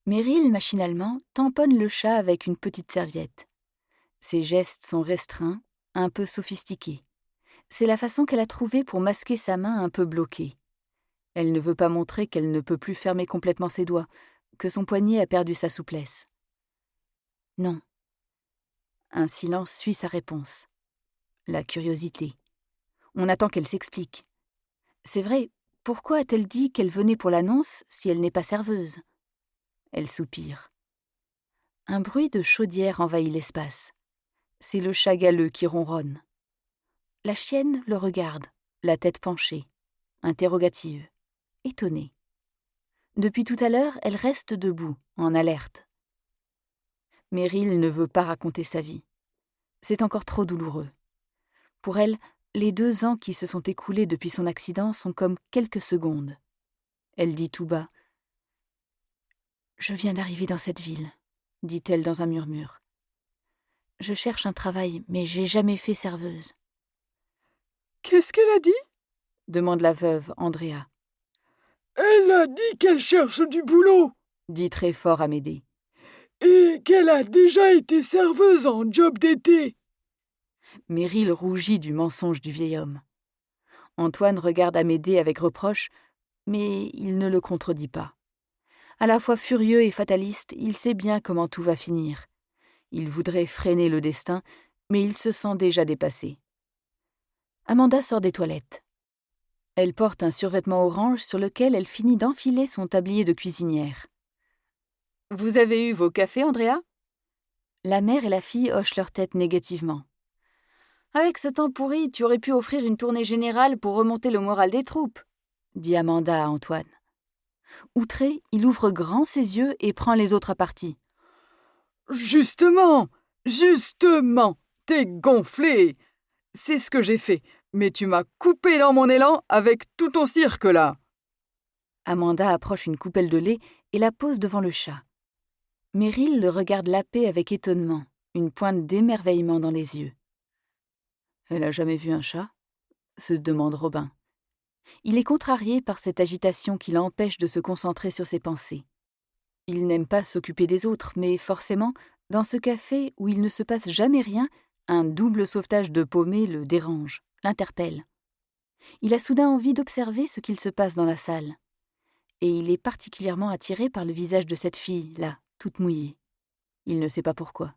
Meryl, machinalement, tamponne le chat avec une petite serviette. Ses gestes sont restreints, un peu sophistiqués. C'est la façon qu'elle a trouvée pour masquer sa main un peu bloquée. Elle ne veut pas montrer qu'elle ne peut plus fermer complètement ses doigts, que son poignet a perdu sa souplesse. Non. Un silence suit sa réponse. La curiosité. On attend qu'elle s'explique. C'est vrai, pourquoi a-t-elle dit qu'elle venait pour l'annonce si elle n'est pas serveuse ? Elle soupire. Un bruit de chaudière envahit l'espace. C'est le chat galeux qui ronronne. La chienne le regarde, la tête penchée, interrogative, étonnée. Depuis tout à l'heure, elle reste debout, en alerte. Meryl ne veut pas raconter sa vie. C'est encore trop douloureux. Pour elle, les 2 ans qui se sont écoulés depuis son accident sont comme quelques secondes. Elle dit tout bas. « Je viens d'arriver dans cette ville, » dit-elle dans un murmure. « Je cherche un travail, mais j'ai jamais fait serveuse. »« Qu'est-ce qu'elle a dit ?» demande la veuve, Andrea. « Elle a dit qu'elle cherche du boulot !» dit très fort Amédée. « Et qu'elle a déjà été serveuse en job d'été !» Meryl rougit du mensonge du vieil homme. Antoine regarde Amédée avec reproche, mais il ne le contredit pas. À la fois furieux et fataliste, il sait bien comment tout va finir. Il voudrait freiner le destin, mais il se sent déjà dépassé. Amanda sort des toilettes. Elle porte un survêtement orange sur lequel elle finit d'enfiler son tablier de cuisinière. « Vous avez eu vos cafés, Andrea ?» La mère et la fille hochent leur tête négativement. « Avec ce temps pourri, tu aurais pu offrir une tournée générale pour remonter le moral des troupes, » dit Amanda à Antoine. Outré, il ouvre grand ses yeux et prend les autres à partie. « Justement, t'es gonflé. C'est ce que j'ai fait, mais tu m'as coupé dans mon élan avec tout ton cirque là. » Amanda approche une coupelle de lait et la pose devant le chat. Meryl le regarde laper avec étonnement, une pointe d'émerveillement dans les yeux. « Elle a jamais vu un chat ?» se demande Robin. Il est contrarié par cette agitation qui l'empêche de se concentrer sur ses pensées. Il n'aime pas s'occuper des autres, mais forcément, dans ce café où il ne se passe jamais rien, un double sauvetage de paumé le dérange, l'interpelle. Il a soudain envie d'observer ce qu'il se passe dans la salle. Et il est particulièrement attiré par le visage de cette fille, là, toute mouillée. Il ne sait pas pourquoi.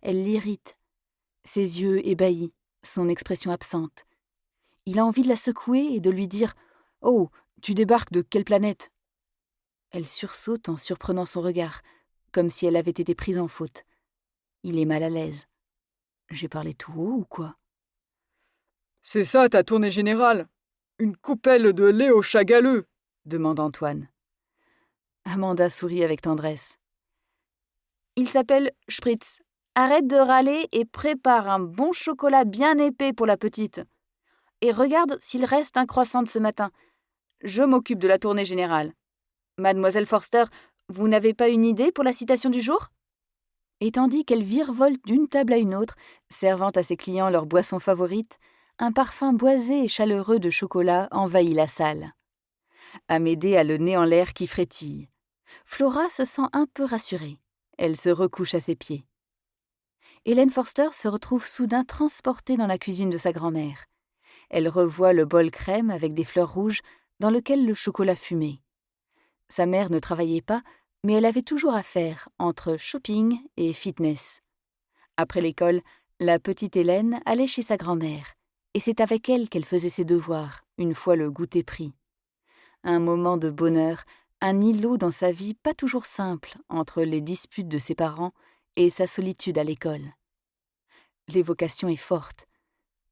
Elle l'irrite. Ses yeux ébahis, son expression absente. Il a envie de la secouer et de lui dire « Oh, tu débarques de quelle planète ?» Elle sursaute en surprenant son regard, comme si elle avait été prise en faute. Il est mal à l'aise. J'ai parlé tout haut ou quoi ? « C'est ça ta tournée générale ? Une coupelle de lait au chat galeux ?» demande Antoine. Amanda sourit avec tendresse. « Il s'appelle Spritz. Arrête de râler et prépare un bon chocolat bien épais pour la petite. Et regarde s'il reste un croissant de ce matin. Je m'occupe de la tournée générale. Mademoiselle Forster, vous n'avez pas une idée pour la citation du jour ?» Et tandis qu'elle virevolte d'une table à une autre, servant à ses clients leur boisson favorite, un parfum boisé et chaleureux de chocolat envahit la salle. Amédée a le nez en l'air qui frétille. Flora se sent un peu rassurée. Elle se recouche à ses pieds. Hélène Forster se retrouve soudain transportée dans la cuisine de sa grand-mère. Elle revoit le bol crème avec des fleurs rouges dans lequel le chocolat fumait. Sa mère ne travaillait pas, mais elle avait toujours à faire entre shopping et fitness. Après l'école, la petite Hélène allait chez sa grand-mère, et c'est avec elle qu'elle faisait ses devoirs, une fois le goûter pris. Un moment de bonheur, un îlot dans sa vie pas toujours simple entre les disputes de ses parents et sa solitude à l'école. L'évocation est forte,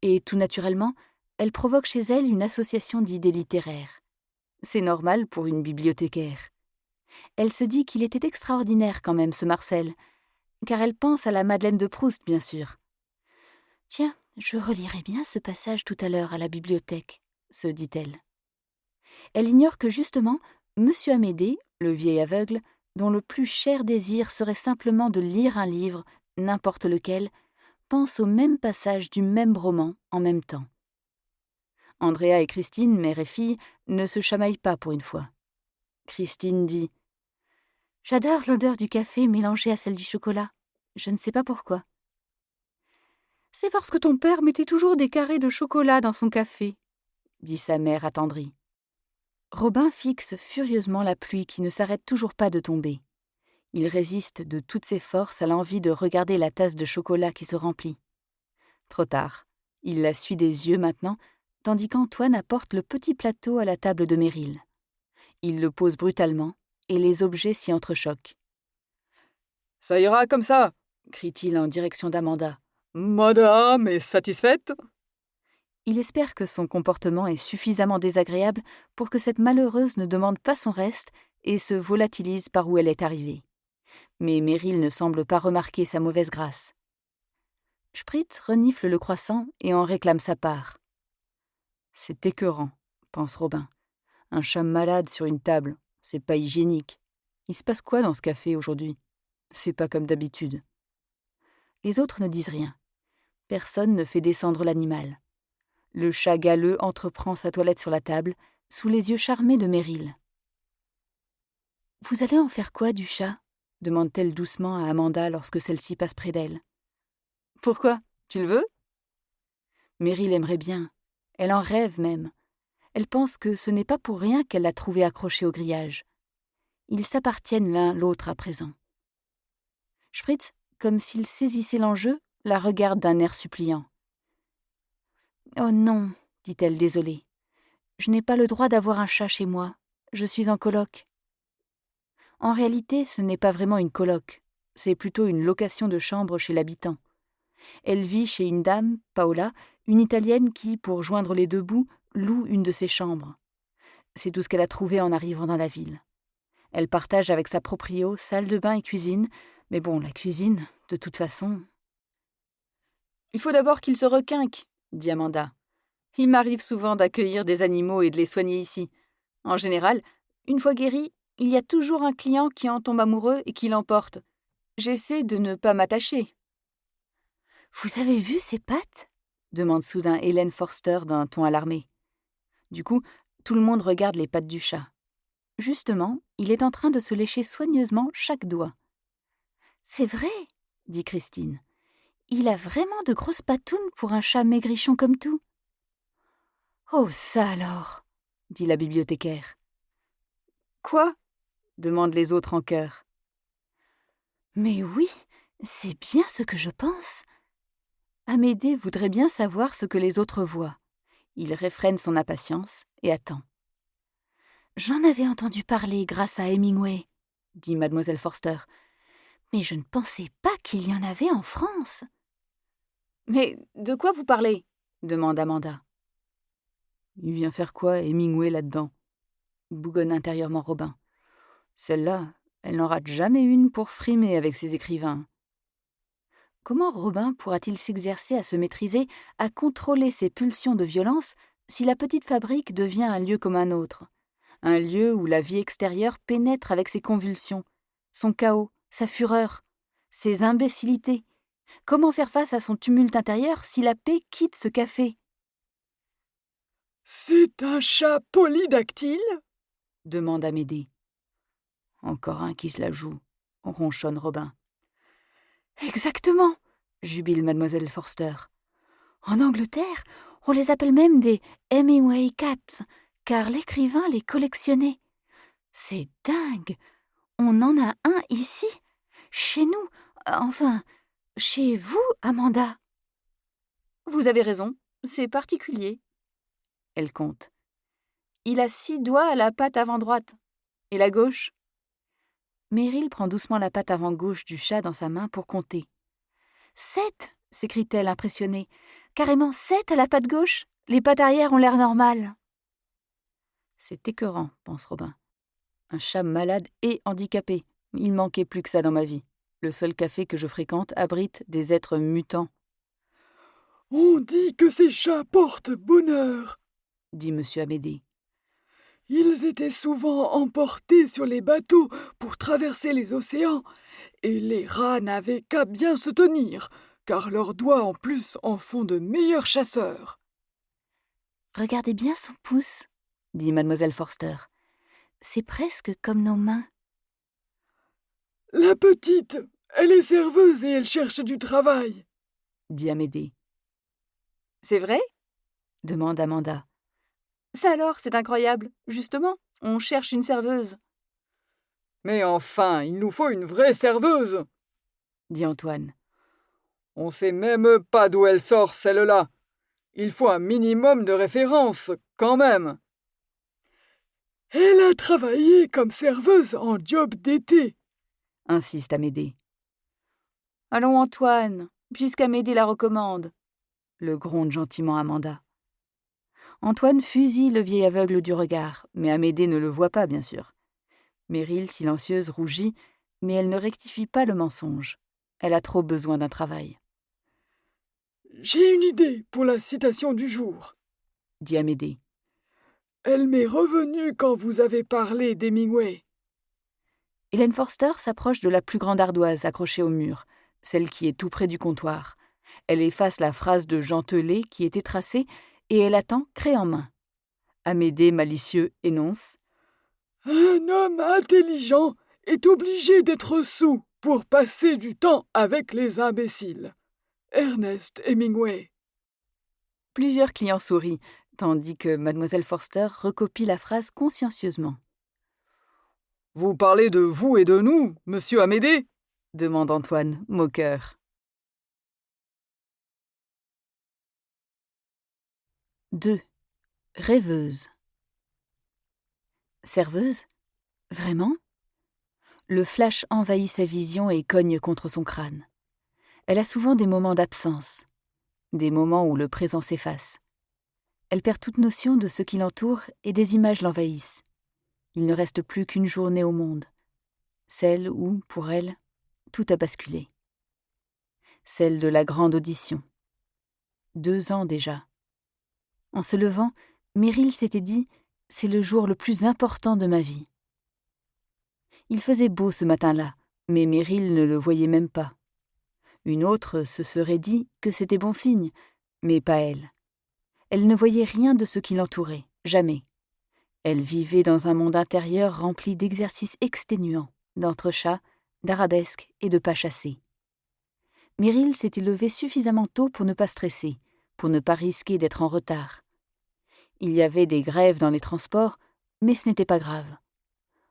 et tout naturellement, elle provoque chez elle une association d'idées littéraires. C'est normal pour une bibliothécaire. Elle se dit qu'il était extraordinaire quand même, ce Marcel, car elle pense à la Madeleine de Proust, bien sûr. « Tiens, je relirai bien ce passage tout à l'heure à la bibliothèque, » se dit-elle. Elle ignore que justement, Monsieur Amédée, le vieil aveugle, dont le plus cher désir serait simplement de lire un livre, n'importe lequel, pense au même passage du même roman en même temps. Andrea et Christine, mère et fille, ne se chamaillent pas pour une fois. Christine dit « J'adore l'odeur du café mélangée à celle du chocolat. Je ne sais pas pourquoi. »« C'est parce que ton père mettait toujours des carrés de chocolat dans son café, » dit sa mère attendrie. Robin fixe furieusement la pluie qui ne s'arrête toujours pas de tomber. Il résiste de toutes ses forces à l'envie de regarder la tasse de chocolat qui se remplit. Trop tard. Il la suit des yeux maintenant, tandis qu'Antoine apporte le petit plateau à la table de Meryl. Il le pose brutalement, et les objets s'y entrechoquent. « Ça ira comme ça !» crie-t-il en direction d'Amanda. « Madame est satisfaite ?» Il espère que son comportement est suffisamment désagréable pour que cette malheureuse ne demande pas son reste et se volatilise par où elle est arrivée. Mais Meryl ne semble pas remarquer sa mauvaise grâce. Spritz renifle le croissant et en réclame sa part. « C'est écœurant, » pense Robin. « Un chat malade sur une table, c'est pas hygiénique. Il se passe quoi dans ce café aujourd'hui ? C'est pas comme d'habitude. » Les autres ne disent rien. Personne ne fait descendre l'animal. Le chat galeux entreprend sa toilette sur la table, sous les yeux charmés de Meryl. « Vous allez en faire quoi du chat ?» demande-t-elle doucement à Amanda lorsque celle-ci passe près d'elle. « Pourquoi ? Tu le veux ?» Meryl aimerait bien. Elle en rêve même. Elle pense que ce n'est pas pour rien qu'elle l'a trouvé accroché au grillage. Ils s'appartiennent l'un l'autre à présent. Spritz, comme s'il saisissait l'enjeu, la regarde d'un air suppliant. « Oh non, dit-elle désolée. Je n'ai pas le droit d'avoir un chat chez moi. Je suis en coloc. » En réalité, ce n'est pas vraiment une coloc. C'est plutôt une location de chambre chez l'habitant. Elle vit chez une dame, Paola, une Italienne qui, pour joindre les deux bouts, loue une de ses chambres. C'est tout ce qu'elle a trouvé en arrivant dans la ville. Elle partage avec sa proprio salle de bain et cuisine, mais bon, la cuisine, de toute façon... « Il faut d'abord qu'il se requinque, » dit Amanda. « Il m'arrive souvent d'accueillir des animaux et de les soigner ici. En général, une fois guéri, il y a toujours un client qui en tombe amoureux et qui l'emporte. J'essaie de ne pas m'attacher. »« Vous avez vu ses pattes ?» demande soudain Hélène Forster d'un ton alarmé. Du coup, tout le monde regarde les pattes du chat. Justement, il est en train de se lécher soigneusement chaque doigt. « C'est vrai, » dit Christine. « Il a vraiment de grosses patounes pour un chat maigrichon comme tout. »« Oh, ça alors !» dit la bibliothécaire. « Quoi ?» demandent les autres en chœur. « Mais oui, c'est bien ce que je pense. » Amédée voudrait bien savoir ce que les autres voient. Il réfrène son impatience et attend. « J'en avais entendu parler grâce à Hemingway, » dit mademoiselle Forster. « Mais je ne pensais pas qu'il y en avait en France. »« Mais de quoi vous parlez ?» demande Amanda. « Il vient faire quoi, Hemingway, là-dedans ?» bougonne intérieurement Robin. « Celle-là, elle n'en rate jamais une pour frimer avec ses écrivains. » Comment Robin pourra-t-il s'exercer à se maîtriser, à contrôler ses pulsions de violence, si la petite fabrique devient un lieu comme un autre, un lieu où la vie extérieure pénètre avec ses convulsions, son chaos, sa fureur, ses imbécilités? Comment faire face à son tumulte intérieur si la paix quitte ce café ? « C'est un chat polydactyle ?» demande Amédée. Encore un qui se la joue, ronchonne Robin. Exactement, jubile mademoiselle Forster. En Angleterre, on les appelle même des Hemingway Cats, car l'écrivain les collectionnait. C'est dingue. On en a un ici, chez nous, enfin, chez vous, Amanda. Vous avez raison, c'est particulier. Elle compte. Il a 6 doigts à la patte avant droite. Et la gauche? Meryl prend doucement la patte avant gauche du chat dans sa main pour compter. 7, s'écrie-t-elle impressionnée. Carrément 7 à la patte gauche. Les pattes arrière ont l'air normales. C'est écœurant, pense Robin. Un chat malade et handicapé. Il manquait plus que ça dans ma vie. Le seul café que je fréquente abrite des êtres mutants. On dit que ces chats portent bonheur, dit M. Amédée. Ils étaient souvent emportés sur les bateaux pour traverser les océans, et les rats n'avaient qu'à bien se tenir, car leurs doigts en plus en font de meilleurs chasseurs. Regardez bien son pouce, dit mademoiselle Forster. C'est presque comme nos mains. La petite, elle est serveuse et elle cherche du travail, dit Amédée. C'est vrai? Demande Amanda. Ça alors, c'est incroyable. Justement, on cherche une serveuse. Mais enfin, il nous faut une vraie serveuse, dit Antoine. On sait même pas d'où elle sort, celle-là. Il faut un minimum de référence, quand même. Elle a travaillé comme serveuse en job d'été, insiste Amédée. Allons, Antoine, puisqu'Amédée la recommande, le gronde gentiment Amanda. Antoine fusille le vieil aveugle du regard, mais Amédée ne le voit pas, bien sûr. Meryl, silencieuse, rougit, mais elle ne rectifie pas le mensonge. Elle a trop besoin d'un travail. « J'ai une idée pour la citation du jour, » dit Amédée. « Elle m'est revenue quand vous avez parlé d'Hemingway. » Hélène Forster s'approche de la plus grande ardoise accrochée au mur, celle qui est tout près du comptoir. Elle efface la phrase de Jean Telet qui était tracée et elle attend, craie en main. Amédée, malicieux, énonce « Un homme intelligent est obligé d'être soûl pour passer du temps avec les imbéciles. Ernest Hemingway. » Plusieurs clients sourient, tandis que mademoiselle Forster recopie la phrase consciencieusement. « Vous parlez de vous et de nous, monsieur Amédée ?» demande Antoine, moqueur. 2. Rêveuse. Serveuse? Vraiment? Le flash envahit sa vision et cogne contre son crâne. Elle a souvent des moments d'absence, des moments où le présent s'efface. Elle perd toute notion de ce qui l'entoure et des images l'envahissent. Il ne reste plus qu'une journée au monde, celle où, pour elle, tout a basculé. Celle de la grande audition. 2 ans déjà. En se levant, Meryl s'était dit « c'est le jour le plus important de ma vie ». Il faisait beau ce matin-là, mais Meryl ne le voyait même pas. Une autre se serait dit que c'était bon signe, mais pas elle. Elle ne voyait rien de ce qui l'entourait, jamais. Elle vivait dans un monde intérieur rempli d'exercices exténuants, d'entrechats, d'arabesques et de pas chassés. Meryl s'était levée suffisamment tôt pour ne pas stresser, pour ne pas risquer d'être en retard. Il y avait des grèves dans les transports, mais ce n'était pas grave.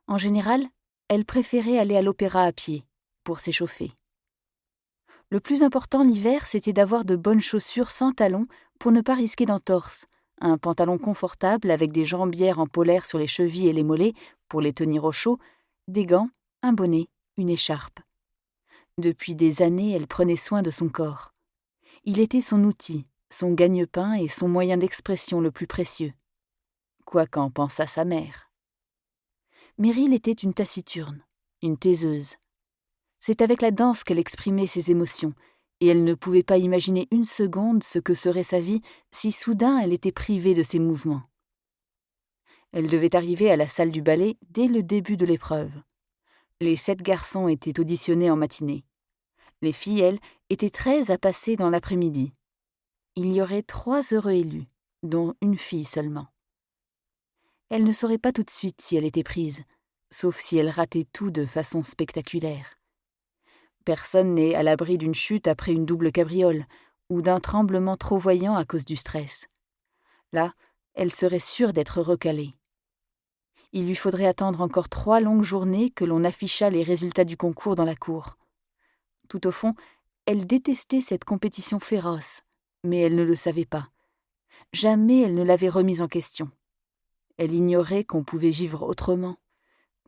En général, elle préférait aller à l'opéra à pied, pour s'échauffer. Le plus important l'hiver, c'était d'avoir de bonnes chaussures sans talons pour ne pas risquer d'entorse, un pantalon confortable avec des jambières en polaire sur les chevilles et les mollets pour les tenir au chaud, des gants, un bonnet, une écharpe. Depuis des années, elle prenait soin de son corps. Il était son outil, son gagne-pain et son moyen d'expression le plus précieux. Quoi qu'en pensât sa mère. Meryl était une taciturne, une taiseuse. C'est avec la danse qu'elle exprimait ses émotions, et elle ne pouvait pas imaginer une seconde ce que serait sa vie si soudain elle était privée de ses mouvements. Elle devait arriver à la salle du ballet dès le début de l'épreuve. Les 7 garçons étaient auditionnés en matinée. Les filles, elles, étaient 13 à passer dans l'après-midi. Il y aurait 3 heureux élus, dont une fille seulement. Elle ne saurait pas tout de suite si elle était prise, sauf si elle ratait tout de façon spectaculaire. Personne n'est à l'abri d'une chute après une double cabriole ou d'un tremblement trop voyant à cause du stress. Là, elle serait sûre d'être recalée. Il lui faudrait attendre encore 3 longues journées que l'on affichât les résultats du concours dans la cour. Tout au fond, elle détestait cette compétition féroce, mais elle ne le savait pas. Jamais elle ne l'avait remise en question. Elle ignorait qu'on pouvait vivre autrement,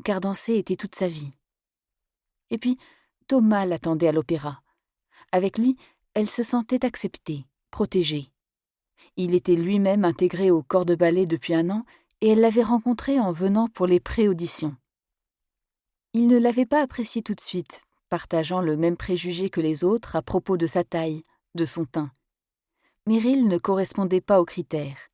car danser était toute sa vie. Et puis, Thomas l'attendait à l'opéra. Avec lui, elle se sentait acceptée, protégée. Il était lui-même intégré au corps de ballet depuis 1 an et elle l'avait rencontré en venant pour les pré-auditions. Il ne l'avait pas appréciée tout de suite, partageant le même préjugé que les autres à propos de sa taille, de son teint. Meryl ne correspondait pas aux critères.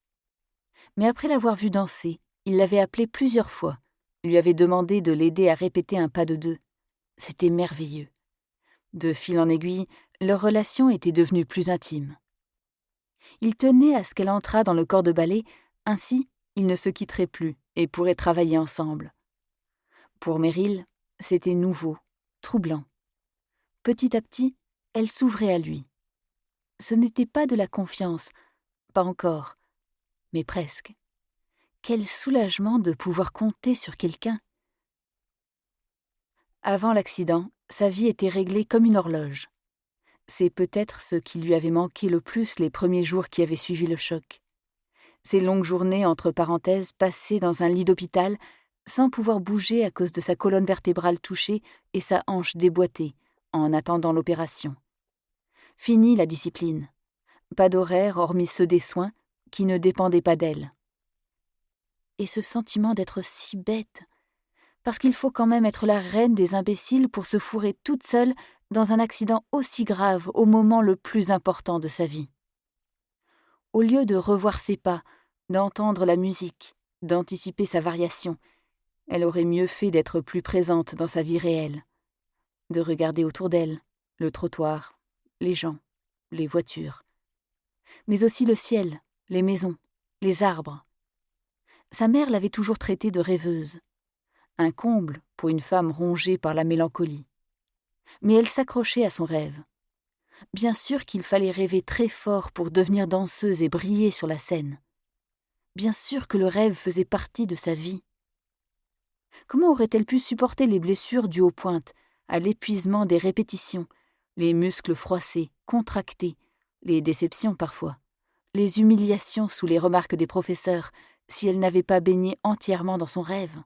Mais après l'avoir vue danser, il l'avait appelée plusieurs fois, lui avait demandé de l'aider à répéter un pas de 2. C'était merveilleux. De fil en aiguille, leur relation était devenue plus intime. Il tenait à ce qu'elle entrât dans le corps de ballet, ainsi ils ne se quitteraient plus et pourraient travailler ensemble. Pour Meryl, c'était nouveau, troublant. Petit à petit, elle s'ouvrait à lui. Ce n'était pas de la confiance, pas encore, mais presque. Quel soulagement de pouvoir compter sur quelqu'un. Avant l'accident, sa vie était réglée comme une horloge. C'est peut-être ce qui lui avait manqué le plus les premiers jours qui avaient suivi le choc. Ces longues journées entre parenthèses passées dans un lit d'hôpital sans pouvoir bouger à cause de sa colonne vertébrale touchée et sa hanche déboîtée en attendant l'opération. Fini la discipline. Pas d'horaire hormis ceux des soins qui ne dépendaient pas d'elle. Et ce sentiment d'être si bête, parce qu'il faut quand même être la reine des imbéciles pour se fourrer toute seule dans un accident aussi grave au moment le plus important de sa vie. Au lieu de revoir ses pas, d'entendre la musique, d'anticiper sa variation, elle aurait mieux fait d'être plus présente dans sa vie réelle, de regarder autour d'elle, le trottoir, les gens, les voitures, mais aussi le ciel, les maisons, les arbres. Sa mère l'avait toujours traitée de rêveuse, un comble pour une femme rongée par la mélancolie. Mais elle s'accrochait à son rêve. Bien sûr qu'il fallait rêver très fort pour devenir danseuse et briller sur la scène. Bien sûr que le rêve faisait partie de sa vie. Comment aurait-elle pu supporter les blessures dues aux pointes, à l'épuisement des répétitions, les muscles froissés, contractés, les déceptions parfois, les humiliations sous les remarques des professeurs, si elle n'avait pas baigné entièrement dans son rêve?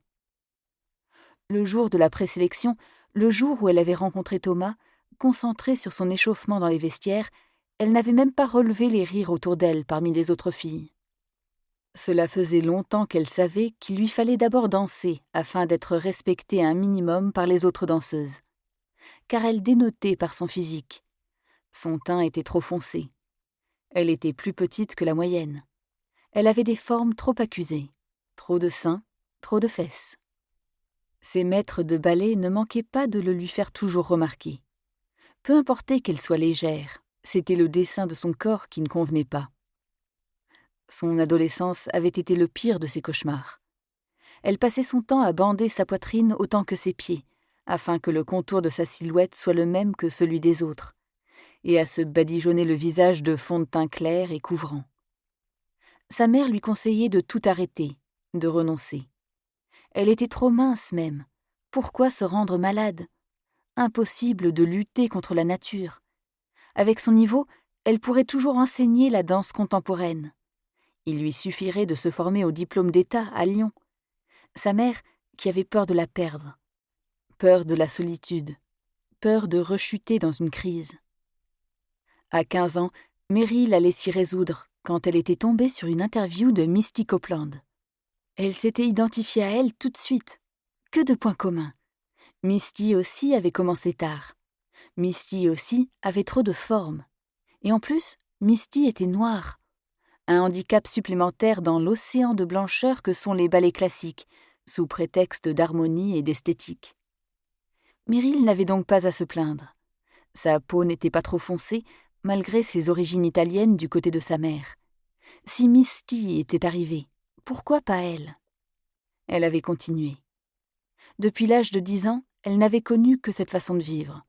Le jour de la présélection, le jour où elle avait rencontré Thomas, concentrée sur son échauffement dans les vestiaires, elle n'avait même pas relevé les rires autour d'elle parmi les autres filles. Cela faisait longtemps qu'elle savait qu'il lui fallait d'abord danser afin d'être respectée un minimum par les autres danseuses. Car elle dénotait par son physique. Son teint était trop foncé. Elle était plus petite que la moyenne. Elle avait des formes trop accusées. Trop de seins, trop de fesses. Ses maîtres de ballet ne manquaient pas de le lui faire toujours remarquer. Peu importait qu'elle soit légère, c'était le dessin de son corps qui ne convenait pas. Son adolescence avait été le pire de ses cauchemars. Elle passait son temps à bander sa poitrine autant que ses pieds, afin que le contour de sa silhouette soit le même que celui des autres, et à se badigeonner le visage de fond de teint clair et couvrant. Sa mère lui conseillait de tout arrêter, de renoncer. Elle était trop mince même. Pourquoi se rendre malade? Impossible de lutter contre la nature. Avec son niveau, elle pourrait toujours enseigner la danse contemporaine. Il lui suffirait de se former au diplôme d'État à Lyon. Sa mère, qui avait peur de la perdre, peur de la solitude, peur de rechuter dans une crise. À 15 ans, Meryl allait s'y résoudre quand elle était tombée sur une interview de Misty Copeland. Elle s'était identifiée à elle tout de suite. Que de points communs. Misty aussi avait commencé tard. Misty aussi avait trop de forme. Et en plus, Misty était noire. Un handicap supplémentaire dans l'océan de blancheur que sont les ballets classiques, sous prétexte d'harmonie et d'esthétique. Meryl n'avait donc pas à se plaindre. Sa peau n'était pas trop foncée, malgré ses origines italiennes du côté de sa mère. Si Misty était arrivée, pourquoi pas elle? Elle avait continué. Depuis l'âge de 10 ans, elle n'avait connu que cette façon de vivre.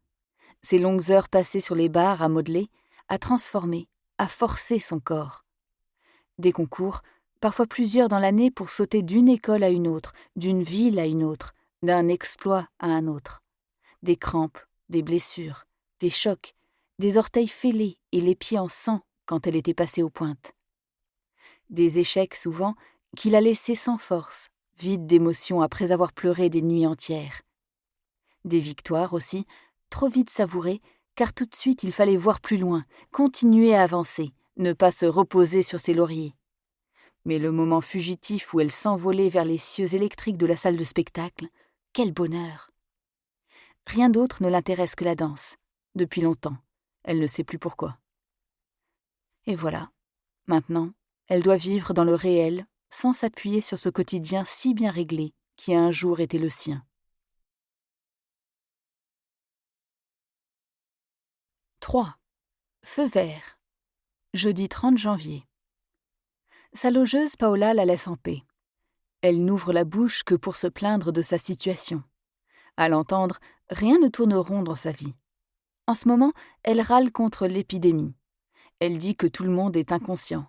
Ces longues heures passées sur les barres à modeler, à transformer, à forcer son corps. Des concours, parfois plusieurs dans l'année pour sauter d'une école à une autre, d'une ville à une autre, d'un exploit à un autre. Des crampes, des blessures, des chocs, des orteils fêlés et les pieds en sang quand elle était passée aux pointes. Des échecs souvent qui la laissaient sans force, vide d'émotions après avoir pleuré des nuits entières. Des victoires aussi, trop vite savourées, car tout de suite il fallait voir plus loin, continuer à avancer, ne pas se reposer sur ses lauriers. Mais le moment fugitif où elle s'envolait vers les cieux électriques de la salle de spectacle, quel bonheur! Rien d'autre ne l'intéresse que la danse, depuis longtemps, elle ne sait plus pourquoi. Et voilà, maintenant, elle doit vivre dans le réel, sans s'appuyer sur ce quotidien si bien réglé qui a un jour été le sien. 3. Feu vert. Jeudi 30 janvier. Sa logeuse Paola la laisse en paix. Elle n'ouvre la bouche que pour se plaindre de sa situation. À l'entendre, rien ne tourne rond dans sa vie. En ce moment, elle râle contre l'épidémie. Elle dit que tout le monde est inconscient.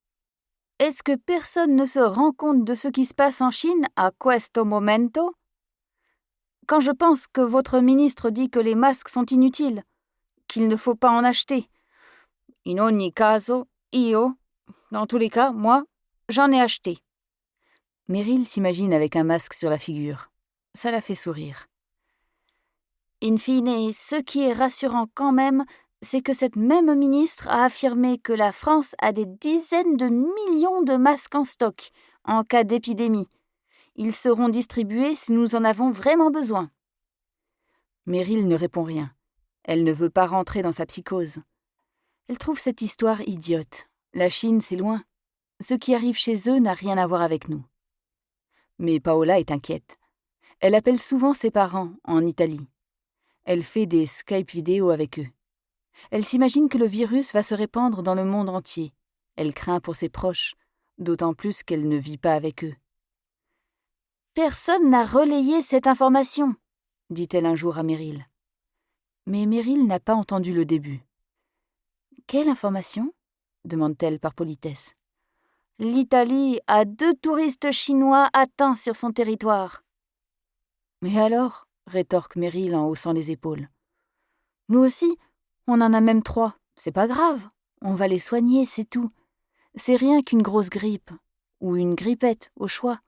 « Est-ce que personne ne se rend compte de ce qui se passe en Chine à questo momento ? Quand je pense que votre ministre dit que les masques sont inutiles, qu'il ne faut pas en acheter. In ogni caso, io, dans tous les cas, moi, j'en ai acheté. » Meryl s'imagine avec un masque sur la figure. Ça la fait sourire. In fine, ce qui est rassurant quand même, c'est que cette même ministre a affirmé que la France a des dizaines de millions de masques en stock en cas d'épidémie. Ils seront distribués si nous en avons vraiment besoin. Meryl ne répond rien. Elle ne veut pas rentrer dans sa psychose. Elle trouve cette histoire idiote. La Chine, c'est loin. Ce qui arrive chez eux n'a rien à voir avec nous. Mais Paola est inquiète. Elle appelle souvent ses parents en Italie. Elle fait des Skype vidéo avec eux. Elle s'imagine que le virus va se répandre dans le monde entier. Elle craint pour ses proches, d'autant plus qu'elle ne vit pas avec eux. « Personne n'a relayé cette information, » dit-elle un jour à Meryl. Mais Meryl n'a pas entendu le début. « Quelle information ?» demande-t-elle par politesse. « L'Italie a 2 touristes chinois atteints sur son territoire. »« Mais alors ?» rétorque Meryl en haussant les épaules. « Nous aussi, on en a même 3. C'est pas grave. On va les soigner, c'est tout. C'est rien qu'une grosse grippe. Ou une grippette, au choix.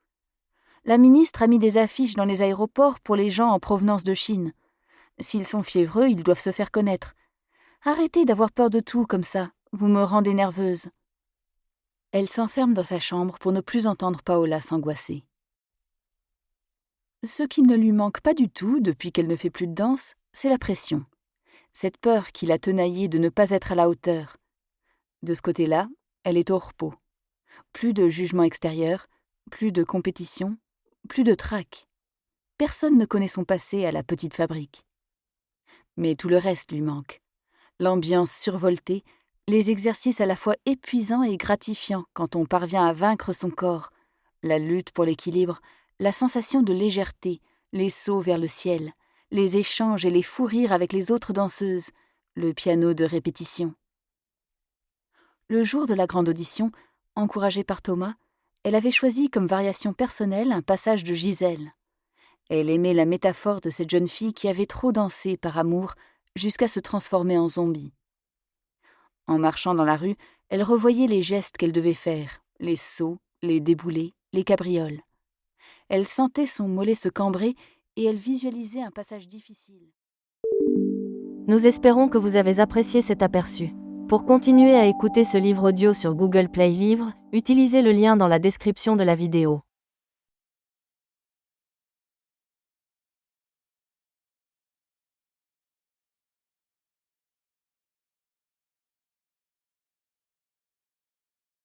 La ministre a mis des affiches dans les aéroports pour les gens en provenance de Chine. S'ils sont fiévreux, ils doivent se faire connaître. Arrêtez d'avoir peur de tout comme ça. Vous me rendez nerveuse. » Elle s'enferme dans sa chambre pour ne plus entendre Paola s'angoisser. Ce qui ne lui manque pas du tout depuis qu'elle ne fait plus de danse, c'est la pression. Cette peur qui l'a tenaillée de ne pas être à la hauteur. De ce côté-là, elle est au repos. Plus de jugement extérieur, plus de compétition, plus de trac. Personne ne connaît son passé à la petite fabrique. Mais tout le reste lui manque. L'ambiance survoltée, les exercices à la fois épuisants et gratifiants quand on parvient à vaincre son corps, la lutte pour l'équilibre, la sensation de légèreté, les sauts vers le ciel, les échanges et les fous rires avec les autres danseuses, le piano de répétition. Le jour de la grande audition, encouragée par Thomas, elle avait choisi comme variation personnelle un passage de Gisèle. Elle aimait la métaphore de cette jeune fille qui avait trop dansé par amour jusqu'à se transformer en zombie. En marchant dans la rue, elle revoyait les gestes qu'elle devait faire, les sauts, les déboulés, les cabrioles. Elle sentait son mollet se cambrer et elle visualisait un passage difficile. Nous espérons que vous avez apprécié cet aperçu. Pour continuer à écouter ce livre audio sur Google Play Livres, utilisez le lien dans la description de la vidéo.